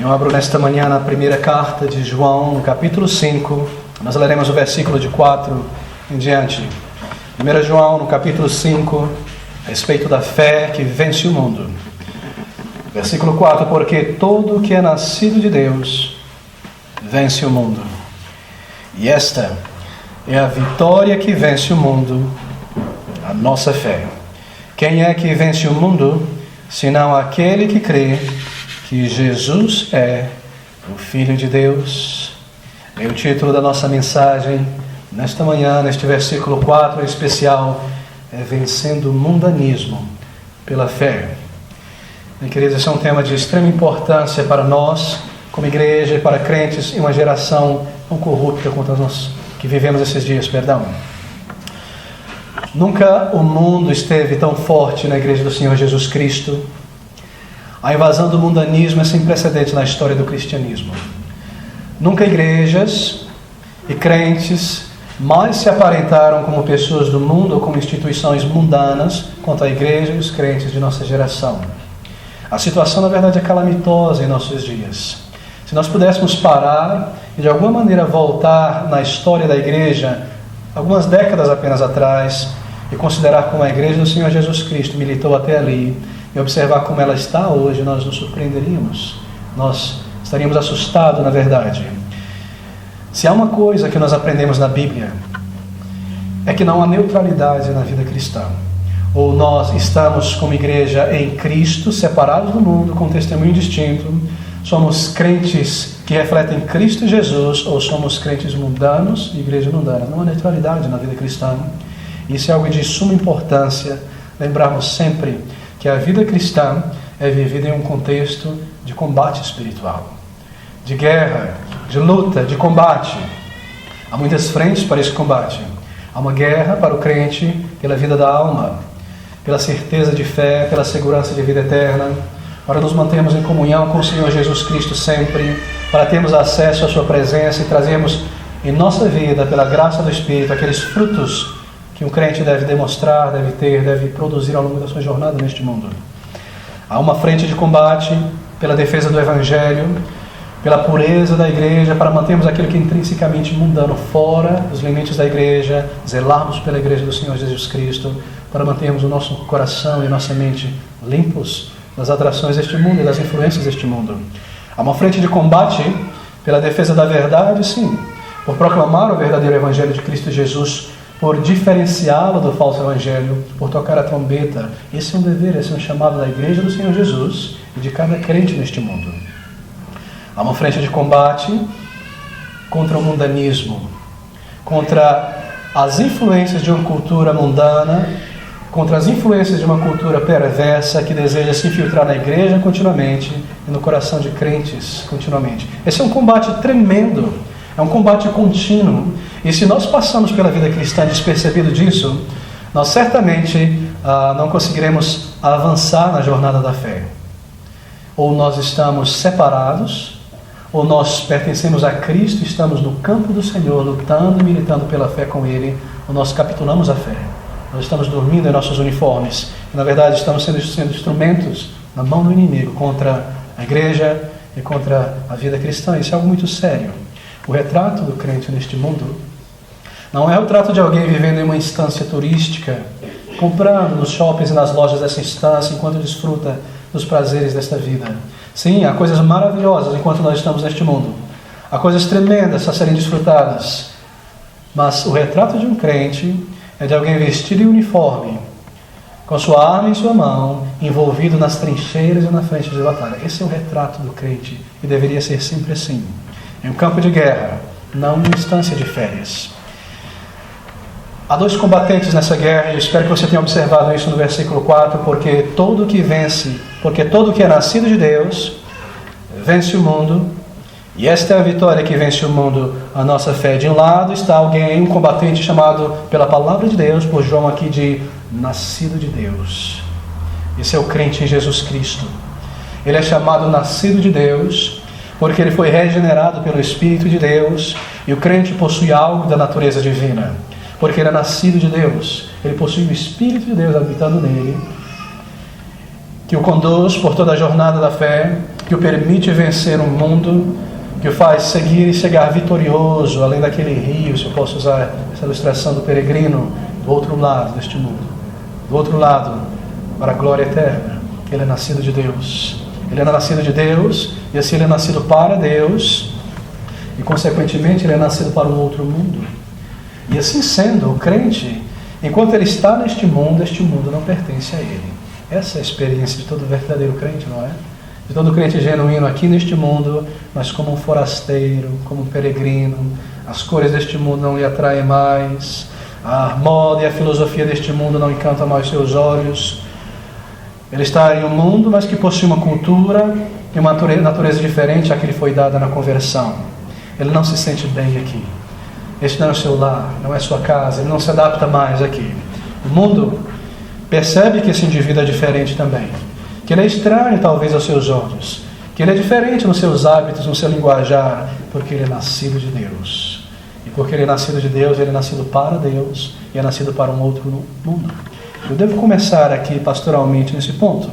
Eu abro nesta manhã na primeira carta de João, no capítulo 5. Nós leremos o versículo de 4 em diante. 1 João, no capítulo 5, a respeito da fé que vence o mundo. Versículo 4: porque todo o que é nascido de Deus vence o mundo. E esta é a vitória que vence o mundo, a nossa fé. Quem é que vence o mundo, senão aquele que crê que Jesus é o Filho de Deus? É o título da nossa mensagem nesta manhã, neste versículo 4 em especial, é Vencendo o Mundanismo pela Fé. Meus queridos, esse é um tema de extrema importância para nós, como igreja, e para crentes em uma geração tão corrupta quanto nós que vivemos esses dias, Nunca o mundo esteve tão forte na igreja do Senhor Jesus Cristo. A invasão do mundanismo é sem precedente na história do cristianismo. Nunca igrejas e crentes mais se aparentaram como pessoas do mundo ou como instituições mundanas quanto a igreja e os crentes de nossa geração. A situação, na verdade, é calamitosa em nossos dias. Se nós pudéssemos parar e de alguma maneira voltar na história da igreja, algumas décadas apenas atrás, e considerar como a igreja do Senhor Jesus Cristo militou até ali, e observar como ela está hoje, nós nos surpreenderíamos. Nós estaríamos assustados, na verdade. Se há uma coisa que nós aprendemos na Bíblia, é que não há neutralidade na vida cristã. Ou nós estamos como igreja em Cristo, separados do mundo, com um testemunho distinto. Somos crentes que refletem Cristo Jesus, ou somos crentes mundanos e igreja mundana. Não há neutralidade na vida cristã. Isso é algo de suma importância, lembrarmos sempre que a vida cristã é vivida em um contexto de combate espiritual, de guerra, de luta, de combate. Há muitas frentes para esse combate. Há uma guerra para o crente pela vida da alma, pela certeza de fé, pela segurança de vida eterna, para nos mantermos em comunhão com o Senhor Jesus Cristo sempre, para termos acesso à sua presença e trazermos em nossa vida, pela graça do Espírito, aqueles frutos que um crente deve demonstrar, deve ter, deve produzir ao longo da sua jornada neste mundo. Há uma frente de combate pela defesa do Evangelho, pela pureza da igreja, para mantermos aquilo que é intrinsecamente mundano fora dos limites da igreja, zelarmos pela igreja do Senhor Jesus Cristo, para mantermos o nosso coração e nossa mente limpos das atrações deste mundo e das influências deste mundo. Há uma frente de combate pela defesa da verdade, sim, por proclamar o verdadeiro Evangelho de Cristo Jesus, por diferenciá-lo do falso evangelho, por tocar a trombeta. Esse é um dever, esse é um chamado da igreja do Senhor Jesus e de cada crente neste mundo. Há uma frente de combate contra o mundanismo, contra as influências de uma cultura mundana, contra as influências de uma cultura perversa que deseja se infiltrar na igreja continuamente e no coração de crentes continuamente. Esse é um combate tremendo, é um combate contínuo. E se nós passamos pela vida cristã despercebido disso, nós certamente não conseguiremos avançar na jornada da fé. Ou nós estamos separados, ou nós pertencemos a Cristo, estamos no campo do Senhor, lutando e militando pela fé com Ele, ou nós capitulamos a fé. Nós estamos dormindo em nossos uniformes. E, na verdade, estamos sendo instrumentos na mão do inimigo contra a igreja e contra a vida cristã. Isso é algo muito sério. O retrato do crente neste mundo não é o retrato de alguém vivendo em uma instância turística, comprando nos shoppings e nas lojas dessa instância enquanto desfruta dos prazeres desta vida. Sim, há coisas maravilhosas enquanto nós estamos neste mundo. Há coisas tremendas a serem desfrutadas. Mas o retrato de um crente é de alguém vestido em uniforme, com sua arma em sua mão, envolvido nas trincheiras e na frente de batalha. Esse é o retrato do crente e deveria ser sempre assim. Em um campo de guerra, não em uma instância de férias. Há dois combatentes nessa guerra, e eu espero que você tenha observado isso no versículo 4, porque todo que é nascido de Deus, vence o mundo, e esta é a vitória que vence o mundo, a nossa fé. De um lado está alguém, um combatente chamado pela palavra de Deus, por João aqui, de nascido de Deus. Esse é o crente em Jesus Cristo. Ele é chamado nascido de Deus, porque ele foi regenerado pelo Espírito de Deus, e o crente possui algo da natureza divina. Porque ele é nascido de Deus, ele possui o Espírito de Deus habitando nele, que o conduz por toda a jornada da fé, que o permite vencer um mundo, que o faz seguir e chegar vitorioso, além daquele rio, se eu posso usar essa ilustração do peregrino, do outro lado deste mundo. Do outro lado, para a glória eterna. Ele é nascido de Deus. Ele é nascido de Deus, e assim ele é nascido para Deus, e consequentemente ele é nascido para um outro mundo. E assim sendo, o crente, enquanto ele está neste mundo, este mundo não pertence a ele. Essa é a experiência de todo verdadeiro crente, não é? De todo crente genuíno aqui neste mundo, mas como um forasteiro, como um peregrino. As cores deste mundo não lhe atraem mais, a moda e a filosofia deste mundo não encantam mais seus olhos. Ele está em um mundo, mas que possui uma cultura e uma natureza diferente à que lhe foi dada na conversão. Ele não se sente bem aqui. Este não é o seu lar, não é sua casa, ele não se adapta mais aqui. O mundo percebe que esse indivíduo é diferente também, que ele é estranho talvez aos seus olhos, que ele é diferente nos seus hábitos, no seu linguajar, porque ele é nascido de Deus. E porque ele é nascido de Deus, ele é nascido para Deus e é nascido para um outro mundo. Eu devo começar aqui pastoralmente nesse ponto.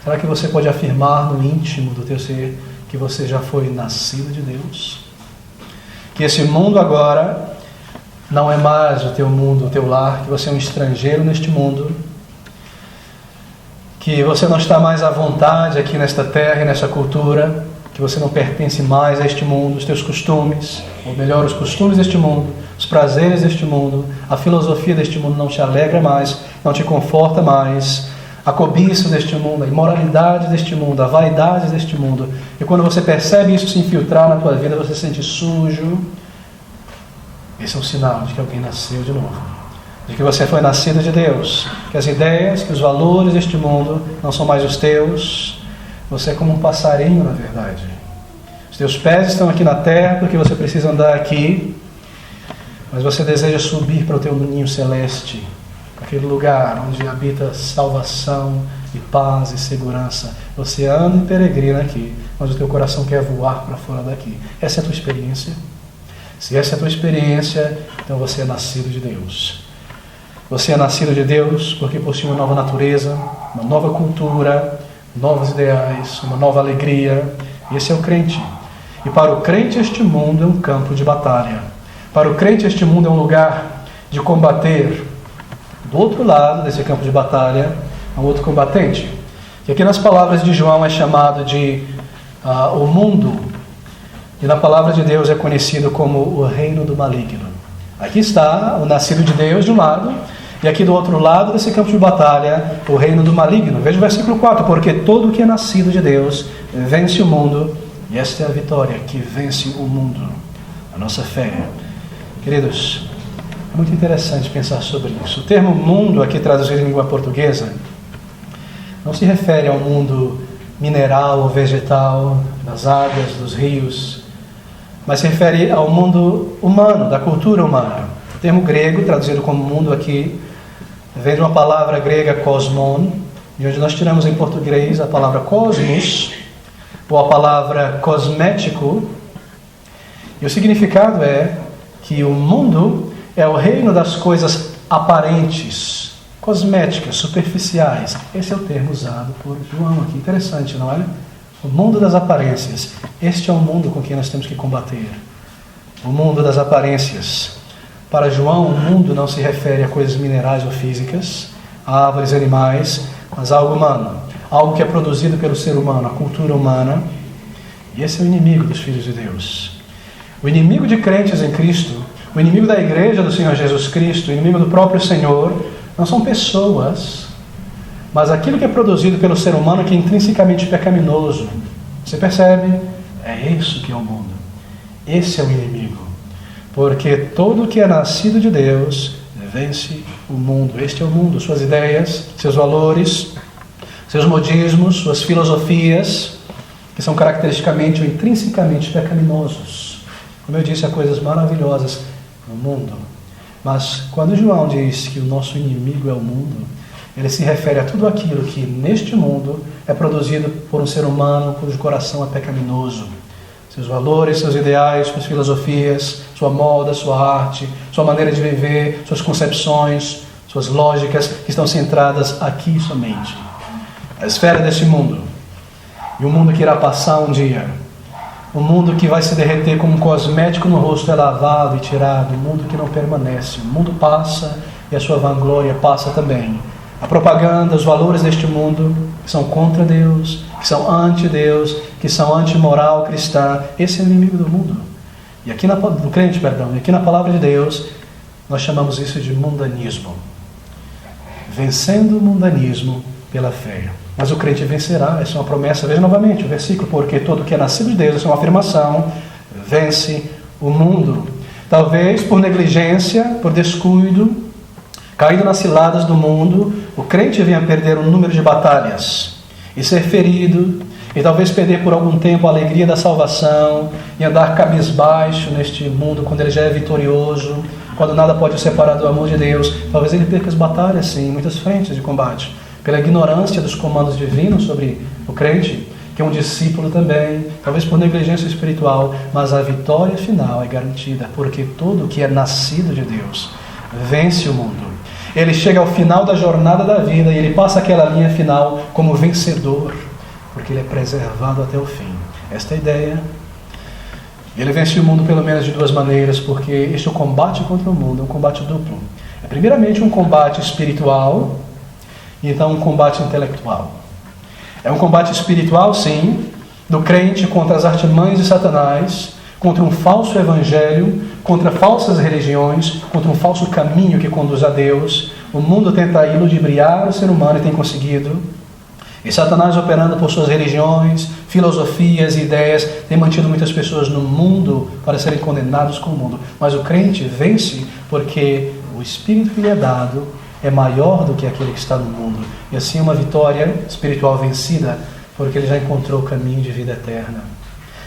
Será que você pode afirmar no íntimo do teu ser que você já foi nascido de Deus? Que esse mundo agora não é mais o teu mundo, o teu lar, que você é um estrangeiro neste mundo, que você não está mais à vontade aqui nesta terra e nessa cultura, que você não pertence mais a este mundo, os teus costumes, ou melhor, os costumes deste mundo, os prazeres deste mundo, a filosofia deste mundo não te alegra mais, não te conforta mais, a cobiça deste mundo, a imoralidade deste mundo, a vaidade deste mundo. E quando você percebe isso se infiltrar na tua vida, você se sente sujo. Esse é um sinal de que alguém nasceu de novo, de que você foi nascido de Deus, que as ideias, que os valores deste mundo não são mais os teus. Você é como um passarinho, na verdade. Os teus pés estão aqui na terra porque você precisa andar aqui, mas você deseja subir para o teu ninho celeste, aquele lugar onde habita salvação e paz e segurança. Você anda e peregrina aqui, mas o teu coração quer voar para fora daqui. Essa é a tua experiência? Se essa é a tua experiência, então você é nascido de Deus. Você é nascido de Deus porque possui uma nova natureza, uma nova cultura, novos ideais, uma nova alegria. Esse é o crente. E para o crente este mundo é um campo de batalha. Para o crente este mundo é um lugar de combater. Do outro lado desse campo de batalha, há um outro combatente, que aqui nas palavras de João é chamado de o mundo, e na palavra de Deus é conhecido como o reino do maligno. Aqui está o nascido de Deus de um lado, e aqui do outro lado desse campo de batalha, o reino do maligno. Veja o versículo 4, porque todo que é nascido de Deus vence o mundo, e esta é a vitória que vence o mundo, a nossa fé. Queridos, é muito interessante pensar sobre isso. O termo mundo, aqui traduzido em língua portuguesa, não se refere ao mundo mineral ou vegetal, das águas, dos rios, mas se refere ao mundo humano, da cultura humana. O termo grego, traduzido como mundo aqui, vem de uma palavra grega cosmon, de onde nós tiramos em português a palavra cosmos, ou a palavra cosmético, e o significado é que o mundo é o reino das coisas aparentes, cosméticas, superficiais. Esse é o termo usado por João aqui. Interessante, não é? O mundo das aparências. Este é o mundo com que nós temos que combater. O mundo das aparências. Para João, o mundo não se refere a coisas minerais ou físicas, a árvores, animais, mas a algo humano. Algo que é produzido pelo ser humano, a cultura humana. E esse é o inimigo dos filhos de Deus. O inimigo de crentes em Cristo, o inimigo da igreja do Senhor Jesus Cristo, o inimigo do próprio Senhor, não são pessoas, mas aquilo que é produzido pelo ser humano que é intrinsecamente pecaminoso. Você percebe? É isso que é o mundo. Esse é o inimigo. Porque todo que é nascido de Deus vence o mundo. Este é o mundo, suas ideias, seus valores, seus modismos, suas filosofias, que são caracteristicamente ou intrinsecamente pecaminosos. Como eu disse, há coisas maravilhosas no mundo. Mas quando João diz que o nosso inimigo é o mundo, ele se refere a tudo aquilo que neste mundo é produzido por um ser humano cujo coração é pecaminoso. Seus valores, seus ideais, suas filosofias, sua moda, sua arte, sua maneira de viver, suas concepções, suas lógicas que estão centradas aqui somente. A esfera deste mundo. E o mundo que irá passar um dia. O mundo que vai se derreter como um cosmético no rosto é lavado e tirado. O mundo que não permanece. O mundo passa e a sua vanglória passa também. A propaganda, os valores deste mundo que são contra Deus, que são anti-Deus, que são anti-moral cristã. Esse é o inimigo do mundo. E aqui do crente, perdão. E aqui na palavra de Deus, nós chamamos isso de mundanismo. Vencendo o mundanismo pela fé. Mas o crente vencerá, essa é uma promessa. Veja novamente o versículo, porque todo que é nascido de Deus, essa é uma afirmação, vence o mundo. Talvez por negligência, por descuido, caindo nas ciladas do mundo, o crente venha perder um número de batalhas e ser ferido, e talvez perder por algum tempo a alegria da salvação e andar cabisbaixo neste mundo quando ele já é vitorioso, quando nada pode o separar do amor de Deus. Talvez ele perca as batalhas, sim, em muitas frentes de combate, pela ignorância dos comandos divinos sobre o crente, que é um discípulo também, talvez por negligência espiritual, mas a vitória final é garantida, porque todo que é nascido de Deus vence o mundo. Ele chega ao final da jornada da vida e ele passa aquela linha final como vencedor, porque ele é preservado até o fim. Esta é a ideia. Ele vence o mundo pelo menos de duas maneiras, porque este combate contra o mundo é um combate duplo. É primeiramente um combate espiritual, e então um combate intelectual. É um combate espiritual, sim, do crente contra as artimanhas de Satanás, contra um falso evangelho, contra falsas religiões, contra um falso caminho que conduz a Deus. O mundo tenta iludibriar o ser humano e tem conseguido. E Satanás, operando por suas religiões, filosofias e ideias, tem mantido muitas pessoas no mundo para serem condenados com o mundo. Mas o crente vence porque o Espírito que lhe é dado é maior do que aquele que está no mundo. E assim uma vitória espiritual vencida, porque ele já encontrou o caminho de vida eterna.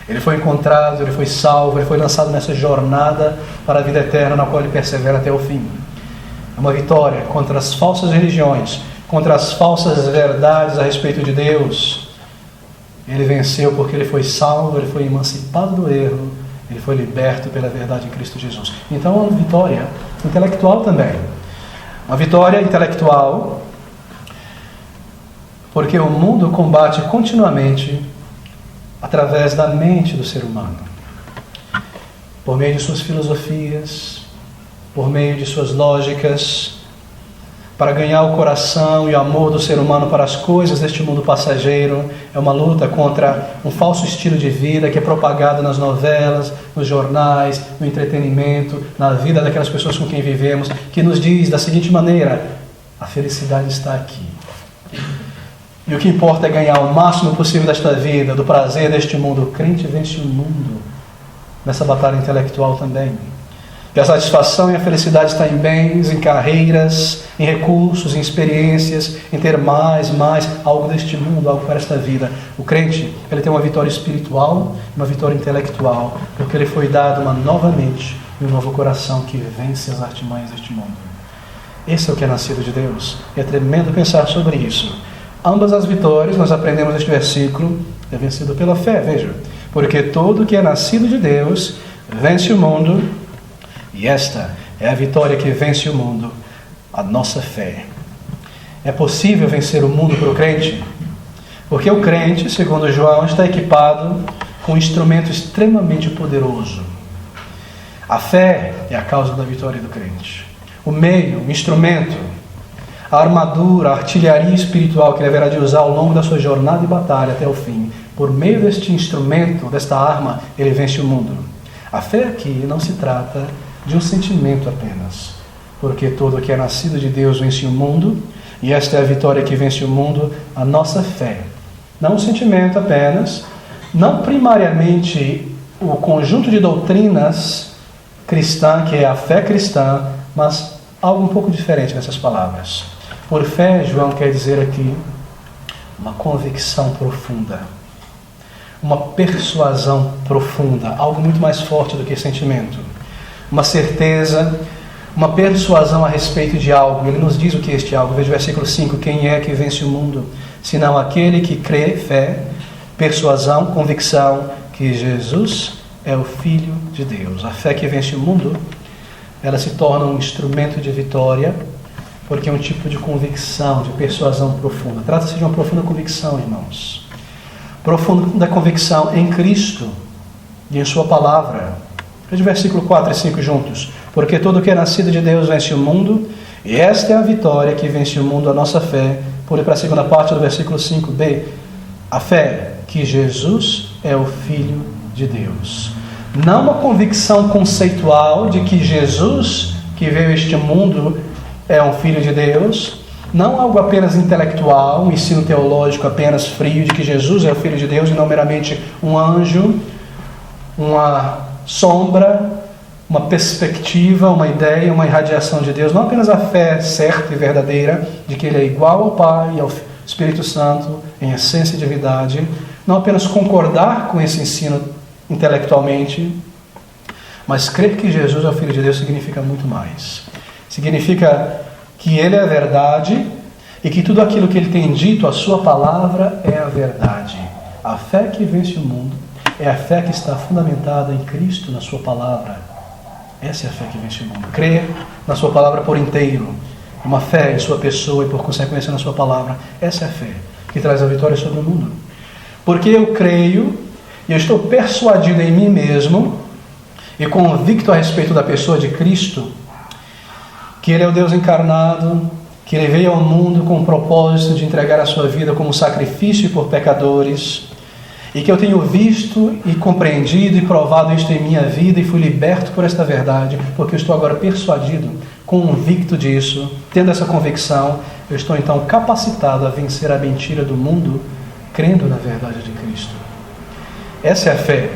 Ele foi encontrado, ele foi salvo, ele foi lançado nessa jornada para a vida eterna, na qual ele persevera até o fim. É uma vitória contra as falsas religiões, contra as falsas verdades a respeito de Deus. Ele venceu porque ele foi salvo, ele foi emancipado do erro, ele foi liberto pela verdade em Cristo Jesus. Então é uma vitória intelectual também. Uma vitória intelectual, porque o mundo combate continuamente através da mente do ser humano, por meio de suas filosofias, por meio de suas lógicas, para ganhar o coração e o amor do ser humano para as coisas deste mundo passageiro. É uma luta contra um falso estilo de vida que é propagado nas novelas, nos jornais, no entretenimento, na vida daquelas pessoas com quem vivemos, que nos diz da seguinte maneira: a felicidade está aqui. E o que importa é ganhar o máximo possível desta vida, do prazer deste mundo. O crente vence o mundo nessa batalha intelectual também. E a satisfação e a felicidade está em bens, em carreiras, em recursos, em experiências, em ter mais, algo deste mundo, algo para esta vida. O crente, ele tem uma vitória espiritual, uma vitória intelectual, porque ele foi dado uma nova mente e um novo coração que vence as artimanhas deste mundo. Esse é o que é nascido de Deus. E é tremendo pensar sobre isso. Ambas as vitórias, nós aprendemos neste versículo, é vencido pela fé, veja. Porque todo que é nascido de Deus vence o mundo. E esta é a vitória que vence o mundo, a nossa fé. É possível vencer o mundo para o crente? Porque o crente, segundo João, está equipado com um instrumento extremamente poderoso. A fé é a causa da vitória do crente. O meio, o instrumento, a armadura, a artilharia espiritual que ele haverá de usar ao longo da sua jornada de batalha até o fim. Por meio deste instrumento, desta arma, ele vence o mundo. A fé aqui não se trata de um sentimento apenas, porque todo que é nascido de Deus vence o mundo, e esta é a vitória que vence o mundo, a nossa fé. Não um sentimento apenas, não primariamente o conjunto de doutrinas cristã, que é a fé cristã, mas algo um pouco diferente nessas palavras. Por fé, João quer dizer aqui uma convicção profunda, uma persuasão profunda, algo muito mais forte do que sentimento. Uma certeza, uma persuasão a respeito de algo. Ele nos diz o que é este algo. Veja o versículo 5. Quem é que vence o mundo? Senão aquele que crê, fé, persuasão, convicção, que Jesus é o Filho de Deus. A fé que vence o mundo, ela se torna um instrumento de vitória, porque é um tipo de convicção, de persuasão profunda. Trata-se de uma profunda convicção, irmãos. profunda convicção em Cristo e em sua palavra. Veja o versículo 4 e 5 juntos. Porque todo que é nascido de Deus vence o mundo, e esta é a vitória que vence o mundo, a nossa fé. Pule para a segunda parte do versículo 5b. A fé que Jesus é o Filho de Deus. Não uma convicção conceitual de que Jesus, que veio a este mundo, é um Filho de Deus. Não algo apenas intelectual, um ensino teológico apenas frio de que Jesus é o Filho de Deus e não meramente um anjo, uma sombra, uma perspectiva, uma ideia, uma irradiação de Deus. Não apenas a fé certa e verdadeira de que Ele é igual ao Pai e ao Espírito Santo em essência e divindade. Não apenas concordar com esse ensino intelectualmente, mas crer que Jesus é o Filho de Deus significa muito mais. Significa que Ele é a verdade e que tudo aquilo que Ele tem dito, a sua palavra, é a verdade. A fé que vence o mundo é a fé que está fundamentada em Cristo, na sua palavra. Essa é a fé que vence o mundo. Crer na sua palavra por inteiro. Uma fé em sua pessoa e por consequência na sua palavra. Essa é a fé que traz a vitória sobre o mundo. Porque eu creio e eu estou persuadido em mim mesmo e convicto a respeito da pessoa de Cristo, que Ele é o Deus encarnado, que Ele veio ao mundo com o propósito de entregar a sua vida como sacrifício por pecadores, e que eu tenho visto e compreendido e provado isto em minha vida e fui liberto por esta verdade, porque eu estou agora persuadido, convicto disso, tendo essa convicção, eu estou então capacitado a vencer a mentira do mundo, crendo na verdade de Cristo. Essa é a fé,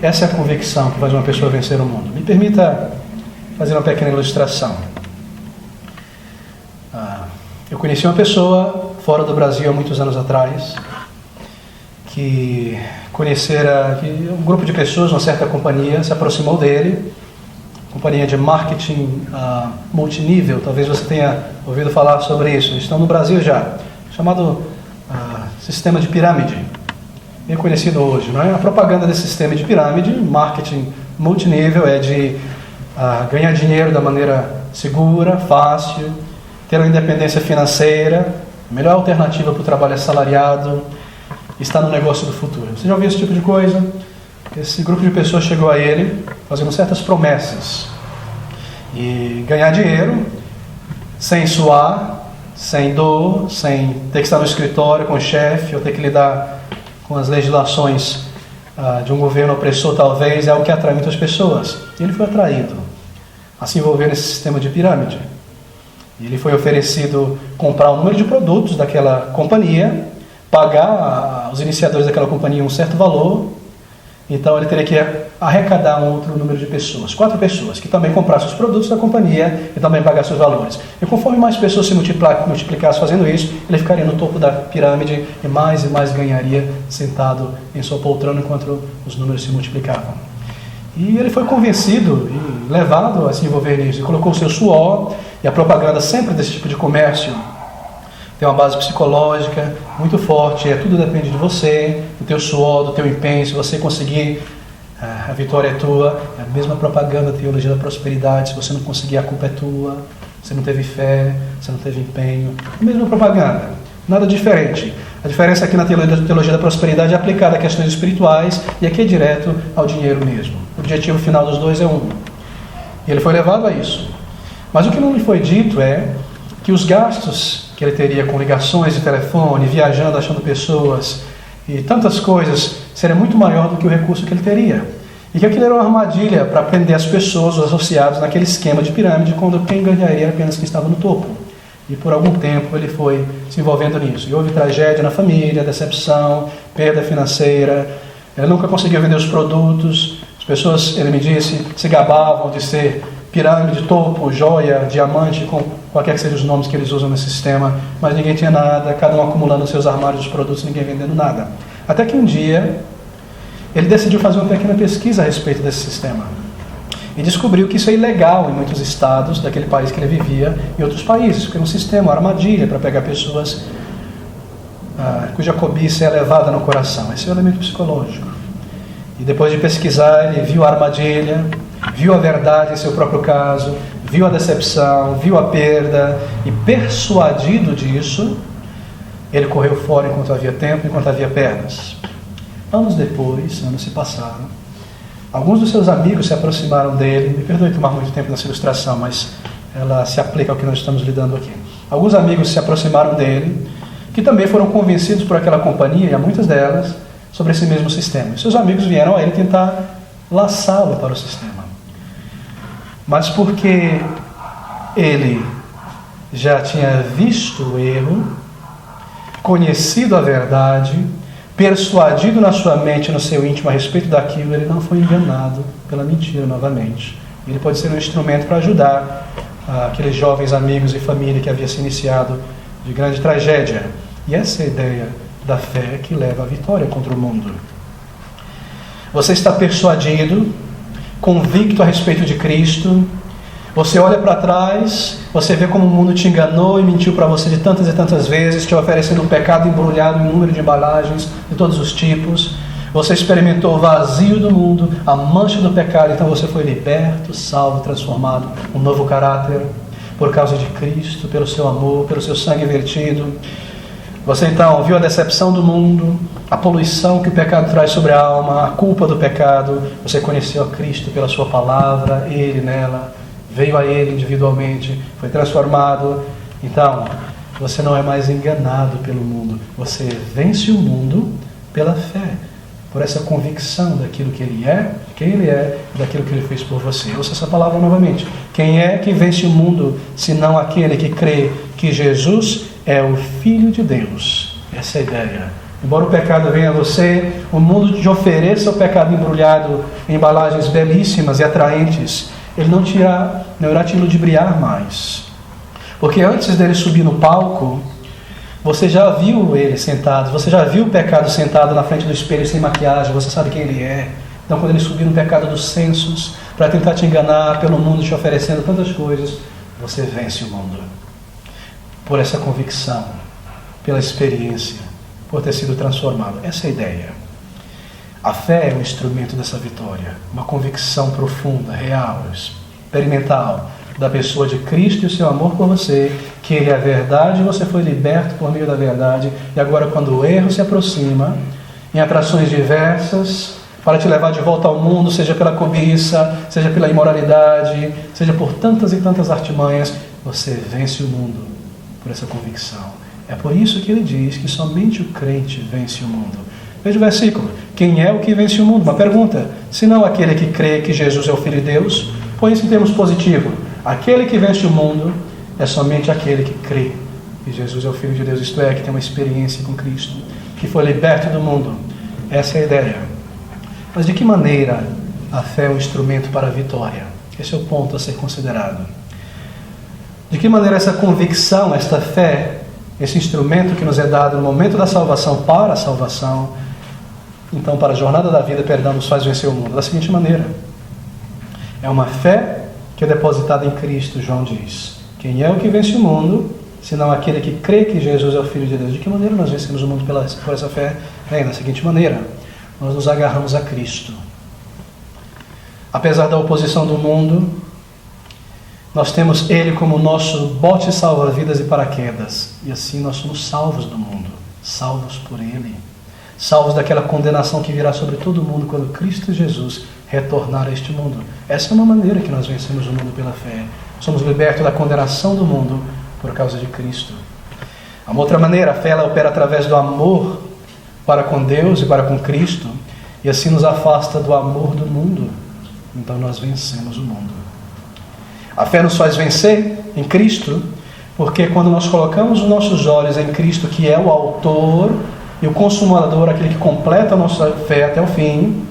essa é a convicção que faz uma pessoa vencer o mundo. Me permita fazer uma pequena ilustração. Eu conheci uma pessoa fora do Brasil há muitos anos atrás, que um grupo de pessoas, uma certa companhia, se aproximou dele, companhia de marketing multinível, talvez você tenha ouvido falar sobre isso, estão no Brasil já, chamado sistema de pirâmide, bem conhecido hoje, não é? A propaganda desse sistema de pirâmide, marketing multinível, é de ganhar dinheiro da maneira segura, fácil, ter uma independência financeira, melhor alternativa para o trabalho assalariado, está no negócio do futuro. Você já ouviu esse tipo de coisa? Esse grupo de pessoas chegou a ele fazendo certas promessas e ganhar dinheiro sem suar, sem dor, sem ter que estar no escritório com o chefe ou ter que lidar com as legislações de um governo opressor, talvez, é o que atrai muitas pessoas. E ele foi atraído a se envolver nesse sistema de pirâmide. E ele foi oferecido comprar o número de produtos daquela companhia, pagar aos iniciadores daquela companhia um certo valor, então ele teria que arrecadar um outro número de pessoas, 4 pessoas, que também comprassem os produtos da companhia e também pagassem os valores. E conforme mais pessoas se multiplicassem fazendo isso, ele ficaria no topo da pirâmide e mais ganharia sentado em sua poltrona enquanto os números se multiplicavam. E ele foi convencido e levado a se envolver nisso, e colocou o seu suor, e a propaganda sempre desse tipo de comércio tem uma base psicológica muito forte, tudo depende de você, do teu suor, do teu empenho. Se você conseguir, a vitória é tua. É a mesma propaganda, a teologia da prosperidade. Se você não conseguir, a culpa é tua. Você não teve fé, você não teve empenho. A mesma propaganda, nada diferente. A diferença aqui na teologia da prosperidade é aplicada a questões espirituais e aqui é direto ao dinheiro mesmo. O objetivo final dos dois é um. E ele foi levado a isso. Mas o que não lhe foi dito é que os gastos que ele teria com ligações de telefone, viajando, achando pessoas e tantas coisas, seria muito maior do que o recurso que ele teria. E que aquilo era uma armadilha para prender as pessoas, os associados naquele esquema de pirâmide, quando quem ganharia era apenas quem estava no topo. E por algum tempo ele foi se envolvendo nisso. E houve tragédia na família, decepção, perda financeira, ele nunca conseguiu vender os produtos, as pessoas, ele me disse, se gabavam de ser pirâmide, topo, joia, diamante, com qualquer que sejam os nomes que eles usam nesse sistema, mas ninguém tinha nada, cada um acumulando seus armários de produtos, ninguém vendendo nada. Até que um dia, ele decidiu fazer uma pequena pesquisa a respeito desse sistema. E descobriu que isso é ilegal em muitos estados daquele país que ele vivia e outros países, porque é um sistema, uma armadilha para pegar pessoas cuja cobiça é elevada no coração. Esse é o elemento psicológico. E depois de pesquisar, ele viu a armadilha, viu a verdade em seu próprio caso, viu a decepção, viu a perda e, persuadido disso, Ele correu fora enquanto havia tempo, enquanto havia pernas. Anos depois, anos se passaram, alguns dos seus amigos se aproximaram dele. Me perdoe tomar muito tempo nessa ilustração, mas ela se aplica ao que nós estamos lidando aqui. Alguns amigos se aproximaram dele, que também foram convencidos por aquela companhia, e há muitas delas, sobre esse mesmo sistema. E seus amigos vieram a ele tentar laçá-lo para o sistema. Mas porque ele já tinha visto o erro, conhecido a verdade, persuadido na sua mente, no seu íntimo a respeito daquilo, ele não foi enganado pela mentira novamente. Ele pode ser um instrumento para ajudar aqueles jovens amigos e família que havia se iniciado de grande tragédia. E essa é a ideia da fé que leva à vitória contra o mundo. Você está persuadido, convicto a respeito de Cristo. Você olha para trás, você vê como o mundo te enganou e mentiu para você de tantas e tantas vezes, te oferecendo um pecado embrulhado em um número de embalagens de todos os tipos. Você experimentou o vazio do mundo, a mancha do pecado, então você foi liberto, salvo, transformado, um novo caráter, por causa de Cristo, pelo seu amor, pelo seu sangue vertido. Você então viu a decepção do mundo, a poluição que o pecado traz sobre a alma, a culpa do pecado. Você conheceu a Cristo pela sua palavra, Ele nela, veio a Ele individualmente, foi transformado. Então, você não é mais enganado pelo mundo, você vence o mundo pela fé, por essa convicção daquilo que Ele é, quem Ele é, daquilo que Ele fez por você. Ouça essa palavra novamente. Quem é que vence o mundo, senão aquele que crê que Jesus é o Filho de Deus? Essa é a ideia. Embora o pecado venha a você, o mundo te ofereça o pecado embrulhado em embalagens belíssimas e atraentes, ele não irá te ludibriar mais. Porque antes dele subir no palco, você já viu ele sentado, você já viu o pecado sentado na frente do espelho sem maquiagem, você sabe quem ele é. Então quando ele subir no pecado dos sensos, para tentar te enganar pelo mundo, te oferecendo tantas coisas, você vence o mundo. Por essa convicção, pela experiência, por ter sido transformado. Essa é a ideia. A fé é um instrumento dessa vitória, uma convicção profunda, real, experimental, da pessoa de Cristo e o seu amor por você, que Ele é a verdade e você foi liberto por meio da verdade. E agora, quando o erro se aproxima, em atrações diversas, para te levar de volta ao mundo, seja pela cobiça, seja pela imoralidade, seja por tantas e tantas artimanhas, você vence o mundo por essa convicção. É por isso que ele diz que somente o crente vence o mundo. Veja o versículo. Quem é o que vence o mundo? Uma pergunta. Se não aquele que crê que Jesus é o Filho de Deus, põe isso em termos positivos. Aquele que vence o mundo é somente aquele que crê que Jesus é o Filho de Deus, isto é, que tem uma experiência com Cristo, que foi liberto do mundo. Essa é a ideia. Mas de que maneira a fé é um instrumento para a vitória? Esse é o ponto a ser considerado. De que maneira essa convicção, esta fé, esse instrumento que nos é dado no momento da salvação para a salvação, então para a jornada da vida, perdão, nos faz vencer o mundo? Da seguinte maneira. É uma fé que é depositada em Cristo, João diz. Quem é o que vence o mundo, senão aquele que crê que Jesus é o Filho de Deus? De que maneira nós vencemos o mundo por essa fé? Bem, da seguinte maneira. Nós nos agarramos a Cristo. Apesar da oposição do mundo, nós temos Ele como nosso bote salva-vidas e paraquedas. E assim nós somos salvos do mundo. Salvos por Ele. Salvos daquela condenação que virá sobre todo o mundo quando Cristo Jesus retornar a este mundo. Essa é uma maneira que nós vencemos o mundo pela fé. Somos libertos da condenação do mundo por causa de Cristo. Há uma outra maneira, a fé ela opera através do amor para com Deus e para com Cristo, e assim nos afasta do amor do mundo. Então nós vencemos o mundo. A fé nos faz vencer em Cristo, porque quando nós colocamos os nossos olhos em Cristo, que é o autor e o consumador, aquele que completa a nossa fé até o fim,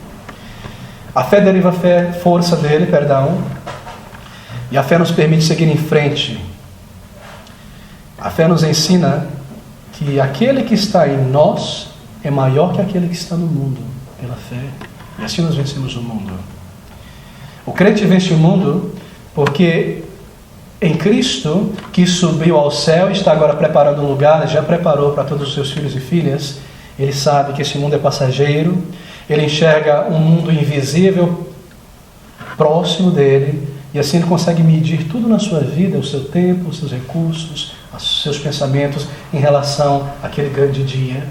a fé deriva força dele, e a fé nos permite seguir em frente. A fé nos ensina que aquele que está em nós é maior que aquele que está no mundo, pela fé. E assim nós vencemos o mundo. O crente vence o mundo porque em Cristo, que subiu ao céu e está agora preparando um lugar, já preparou para todos os seus filhos e filhas, ele sabe que esse mundo é passageiro, ele enxerga um mundo invisível próximo dele, E assim ele consegue medir tudo na sua vida, o seu tempo, os seus recursos, os seus pensamentos em relação àquele grande dia.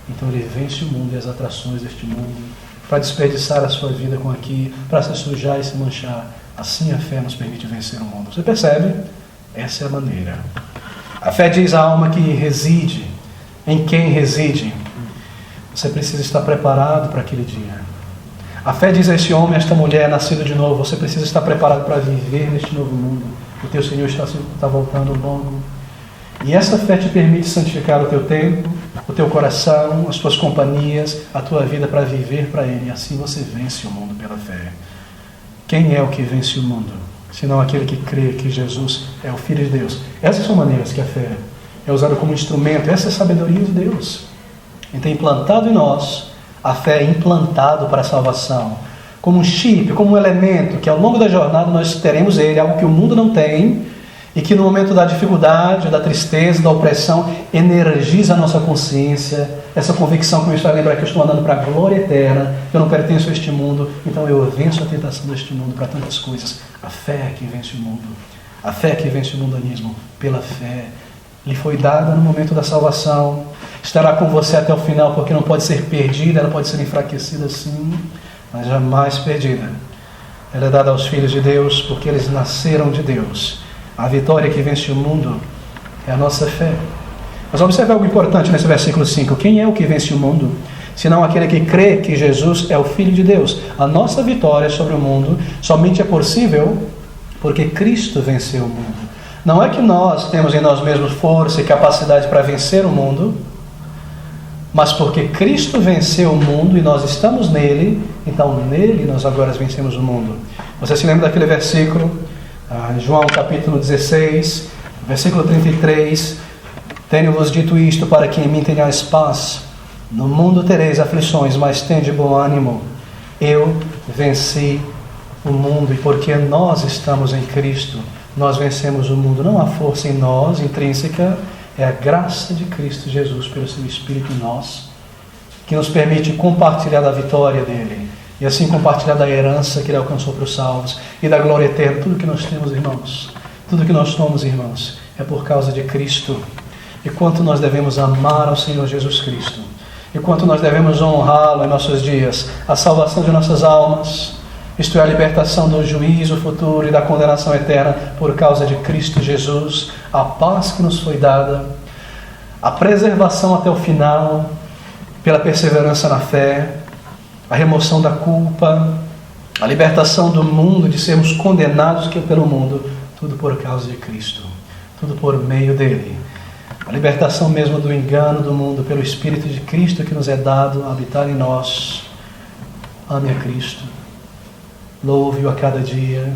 Então ele vence o mundo e as atrações deste mundo, para desperdiçar a sua vida com aqui, para se sujar e se manchar. Assim a fé nos permite vencer o mundo. Você percebe? Essa é a maneira. A fé diz à alma que reside. Em quem reside? Você precisa estar preparado para aquele dia. A fé diz a este homem, a esta mulher, nascido de novo, você precisa estar preparado para viver neste novo mundo. O teu Senhor está voltando logo. E essa fé te permite santificar o teu tempo, o teu coração, as tuas companhias, a tua vida para viver para Ele. E assim você vence o mundo pela fé. Quem é o que vence o mundo? Senão aquele que crê que Jesus é o Filho de Deus. Essas são maneiras que a fé é usada como instrumento. Essa é a sabedoria de Deus. Então, implantado em nós, a fé é implantado para a salvação. Como um chip, como um elemento que ao longo da jornada nós teremos ele, algo que o mundo não tem, e que no momento da dificuldade, da tristeza, da opressão, energiza a nossa consciência, essa convicção que me faz lembrar que eu estou andando para a glória eterna, que eu não pertenço a este mundo, então eu venço a tentação deste mundo para tantas coisas. A fé é que vence o mundo. A fé é que vence o mundanismo. Pela fé, lhe foi dada no momento da salvação, estará com você até o final, porque não pode ser perdida, ela pode ser enfraquecida sim, mas jamais perdida. Ela é dada aos filhos de Deus, porque eles nasceram de Deus. A vitória que vence o mundo é a nossa fé. Mas observe algo importante nesse versículo 5. Quem é o que vence o mundo? Senão aquele que crê que Jesus é o Filho de Deus. A nossa vitória sobre o mundo somente é possível porque Cristo venceu o mundo. Não é que nós temos em nós mesmos força e capacidade para vencer o mundo, mas porque Cristo venceu o mundo e nós estamos nele, então nele nós agora vencemos o mundo. Você se lembra daquele versículo? João capítulo 16, versículo 33, tenho-vos dito isto para que em mim tenhais paz. No mundo tereis aflições, mas tende bom ânimo. Eu venci o mundo, e porque nós estamos em Cristo, nós vencemos o mundo. Não há força em nós, intrínseca, é a graça de Cristo Jesus pelo seu Espírito em nós, que nos permite compartilhar da vitória dele. E assim compartilhar da herança que ele alcançou para os salvos e da glória eterna. Tudo que nós temos, irmãos, tudo que nós somos, irmãos, é por causa de Cristo. E quanto nós devemos amar ao Senhor Jesus Cristo. E quanto nós devemos honrá-lo em nossos dias. A salvação de nossas almas, isto é, a libertação do juízo futuro e da condenação eterna por causa de Cristo Jesus. A paz que nos foi dada. A preservação até o final pela perseverança na fé. A remoção da culpa, a libertação do mundo, de sermos condenados pelo mundo, tudo por causa de Cristo, tudo por meio dele. A libertação mesmo do engano do mundo pelo Espírito de Cristo que nos é dado a habitar em nós. Ame a Cristo, louve-o a cada dia,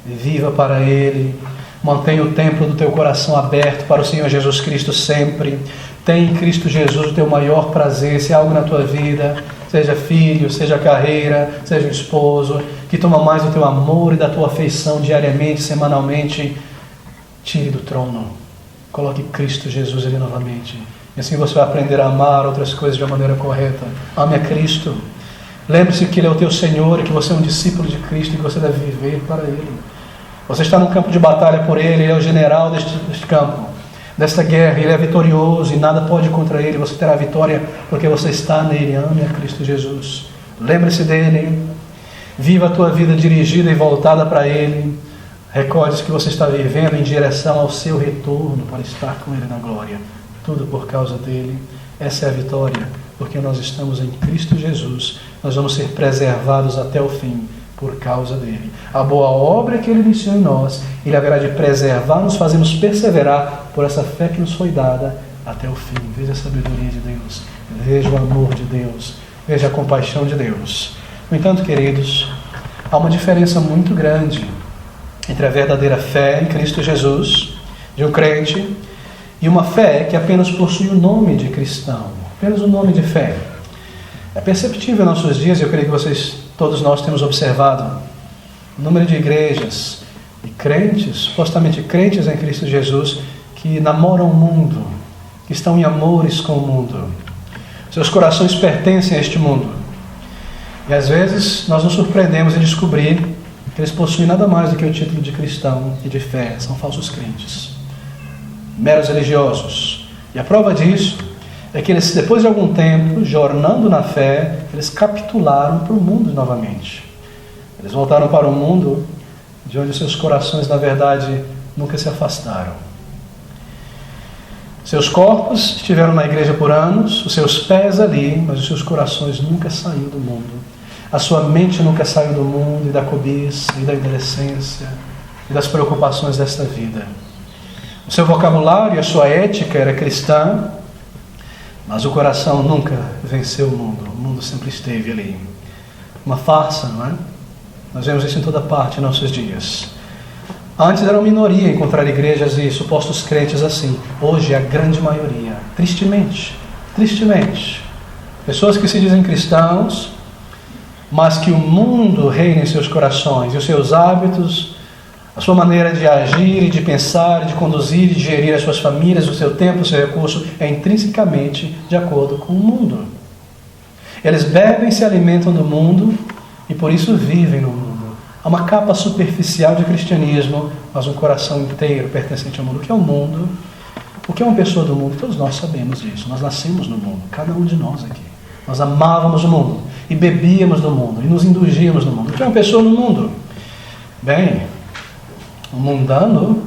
viva para Ele, mantenha o templo do teu coração aberto para o Senhor Jesus Cristo sempre. Tem em Cristo Jesus o teu maior prazer, se há algo na tua vida, seja filho, seja carreira, seja esposo, que toma mais do teu amor e da tua afeição diariamente, semanalmente, tire do trono. Coloque Cristo Jesus ali novamente. E assim você vai aprender a amar outras coisas de uma maneira correta. Ame a Cristo. Lembre-se que Ele é o teu Senhor e que você é um discípulo de Cristo e que você deve viver para Ele. Você está num campo de batalha por Ele, Ele é o general deste campo, desta guerra, Ele é vitorioso e nada pode contra Ele. Você terá vitória porque você está nele. Ame a Cristo Jesus. Lembre-se dEle. Viva a tua vida dirigida e voltada para Ele. Recorde-se que você está vivendo em direção ao seu retorno para estar com Ele na glória. Tudo por causa dEle. Essa é a vitória, porque nós estamos em Cristo Jesus. Nós vamos ser preservados até o fim por causa dele. A boa obra que Ele iniciou em nós, Ele haverá de preservar, nos fazemos perseverar por essa fé que nos foi dada até o fim. Veja a sabedoria de Deus, veja o amor de Deus, veja a compaixão de Deus. No entanto, queridos, há uma diferença muito grande entre a verdadeira fé em Cristo Jesus, de um crente, e uma fé que apenas possui o nome de cristão, apenas o nome de fé. É perceptível em nossos dias, eu creio que todos nós temos observado, o número de igrejas e crentes, supostamente crentes em Cristo Jesus, que namoram o mundo, que estão em amores com o mundo. Seus corações pertencem a este mundo. E às vezes nós nos surpreendemos em descobrir Eles possuem nada mais do que o título de cristão e de fé. São falsos crentes, meros religiosos. E a prova disso é que eles, depois de algum tempo, jornando na fé, eles capitularam para o mundo novamente. Eles voltaram para o mundo de onde seus corações, na verdade, nunca se afastaram. Seus corpos estiveram na igreja por anos, os seus pés ali, mas os seus corações nunca saíram do mundo. A sua mente nunca saiu do mundo e da cobiça e da adolescência e das preocupações desta vida. O seu vocabulário e a sua ética era cristã, mas o coração nunca venceu o mundo sempre esteve ali. Uma farsa, não é? Nós vemos isso em toda parte em nossos dias. Antes era uma minoria encontrar igrejas e supostos crentes assim. Hoje é a grande maioria. Tristemente. Pessoas que se dizem cristãos, mas que o mundo reina em seus corações. E os seus hábitos, a sua maneira de agir, de pensar, de conduzir, de gerir as suas famílias, o seu tempo, o seu recurso, é intrinsecamente de acordo com o mundo. Eles bebem e se alimentam do mundo e por isso vivem no mundo. Há uma capa superficial de cristianismo, mas um coração inteiro pertencente ao mundo. O que é o mundo? O que é uma pessoa do mundo? Todos nós sabemos disso. Nós nascemos no mundo, cada um de nós aqui. Nós amávamos o mundo e bebíamos do mundo e nos indulgíamos no mundo. O que é uma pessoa no mundo? Bem, o mundano,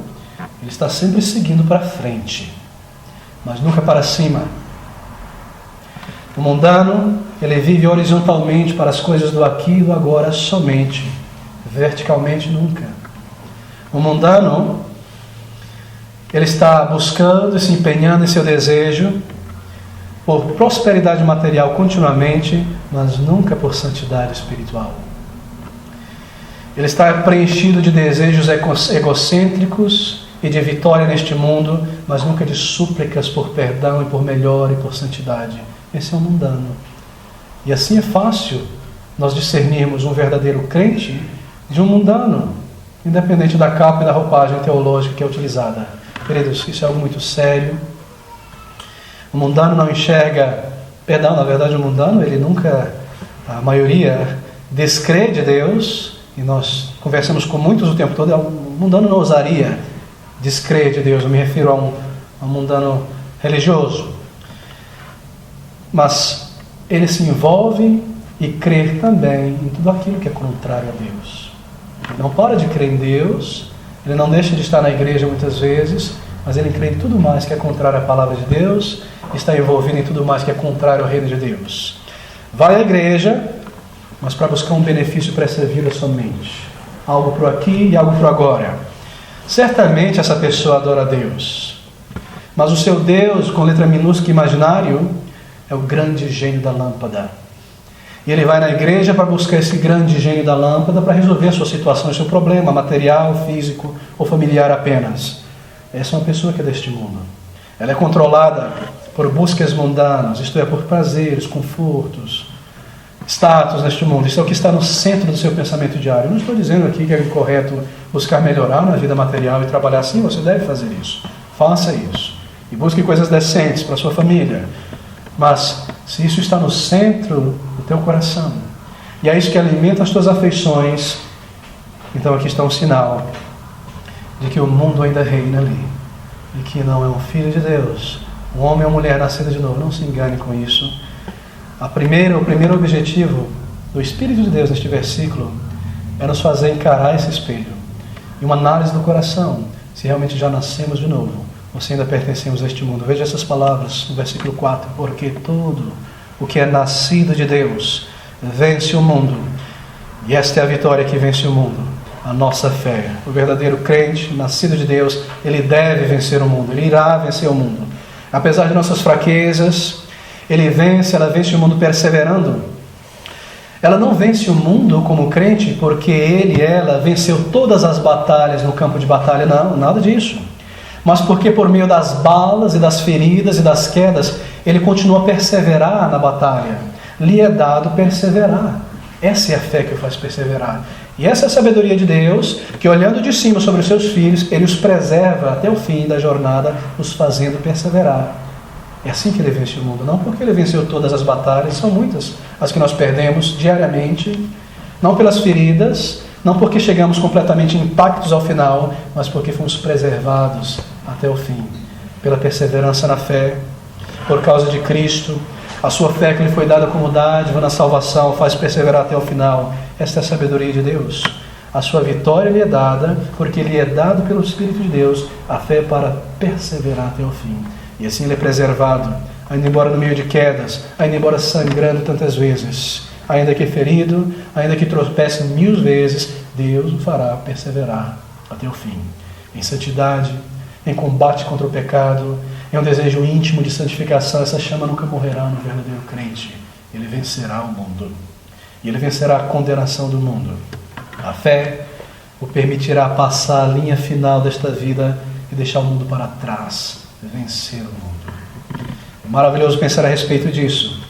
ele está sempre seguindo para frente, mas nunca para cima. O mundano, ele vive horizontalmente para as coisas do aqui e do agora somente. Verticalmente nunca. O mundano, ele está buscando e se empenhando em seu desejo por prosperidade material continuamente, mas nunca por santidade espiritual. Ele está preenchido de desejos egocêntricos e de vitória neste mundo, mas nunca de súplicas por perdão e por melhora e por santidade. Esse é o mundano. E assim é fácil nós discernirmos um verdadeiro crente de um mundano, independente da capa e da roupagem teológica que é utilizada. Queridos, isso é algo muito sério. O mundano não enxerga, na verdade o mundano, ele nunca, a maioria, descrê de Deus, e nós conversamos com muitos o tempo todo, o mundano não ousaria descrer de Deus, eu me refiro a um mundano religioso. Mas ele se envolve e crê também em tudo aquilo que é contrário a Deus. Ele não para de crer em Deus, ele não deixa de estar na igreja muitas vezes, mas ele crê em tudo mais que é contrário à palavra de Deus, está envolvido em tudo mais que é contrário ao reino de Deus. Vai à igreja, mas para buscar um benefício para essa vida somente. Algo para o aqui e algo para o agora. Certamente essa pessoa adora a Deus, mas o seu Deus, com letra minúscula imaginário, é o grande gênio da lâmpada. E ele vai na igreja para buscar esse grande gênio da lâmpada para resolver a sua situação, o seu problema material, físico ou familiar apenas. Essa é uma pessoa que é deste mundo. Ela é controlada por buscas mundanas, isto é, por prazeres, confortos, status neste mundo. Isso é o que está no centro do seu pensamento diário. Eu não estou dizendo aqui que é incorreto buscar melhorar na vida material e trabalhar assim. Você deve fazer isso. Faça isso. E busque coisas decentes para a sua família. Mas se isso está no centro do teu coração, e é isso que alimenta as tuas afeições, então aqui está um sinal de que o mundo ainda reina ali, e que não é um filho de Deus, um homem ou mulher nascida de novo. Não se engane com isso. O primeiro objetivo do Espírito de Deus neste versículo é nos fazer encarar esse espelho, e uma análise do coração, se realmente já nascemos de novo, ou se ainda pertencemos a este mundo. Veja essas palavras no versículo 4. Porque tudo o que é nascido de Deus vence o mundo. E esta é a vitória que vence o mundo, a nossa fé. O verdadeiro crente, nascido de Deus, ele deve vencer o mundo, ele irá vencer o mundo. Apesar de nossas fraquezas, ela vence o mundo perseverando. Ela não vence o mundo como crente porque ela venceu todas as batalhas no campo de batalha. Não, nada disso. Mas porque por meio das balas e das feridas e das quedas, ele continua a perseverar na batalha. Lhe é dado perseverar. Essa é a fé que o faz perseverar. E essa é a sabedoria de Deus, que olhando de cima sobre os seus filhos, ele os preserva até o fim da jornada, os fazendo perseverar. É assim que ele vence o mundo. Não porque ele venceu todas as batalhas, são muitas as que nós perdemos diariamente, não pelas feridas, não porque chegamos completamente intactos ao final, mas porque fomos preservados até o fim, pela perseverança na fé, por causa de Cristo. A sua fé que lhe foi dada como dádiva na salvação faz perseverar até o final. Esta é a sabedoria de Deus. A sua vitória lhe é dada, porque lhe é dado pelo Espírito de Deus a fé para perseverar até o fim. E assim ele é preservado, ainda embora no meio de quedas, ainda embora sangrando tantas vezes, ainda que ferido, ainda que tropece 1000 vezes, Deus o fará perseverar até o fim. Em santidade, em combate contra o pecado, em um desejo íntimo de santificação, essa chama nunca morrerá no verdadeiro crente. Ele vencerá o mundo. E ele vencerá a condenação do mundo. A fé o permitirá passar a linha final desta vida e deixar o mundo para trás, vencer o mundo. É maravilhoso pensar a respeito disso.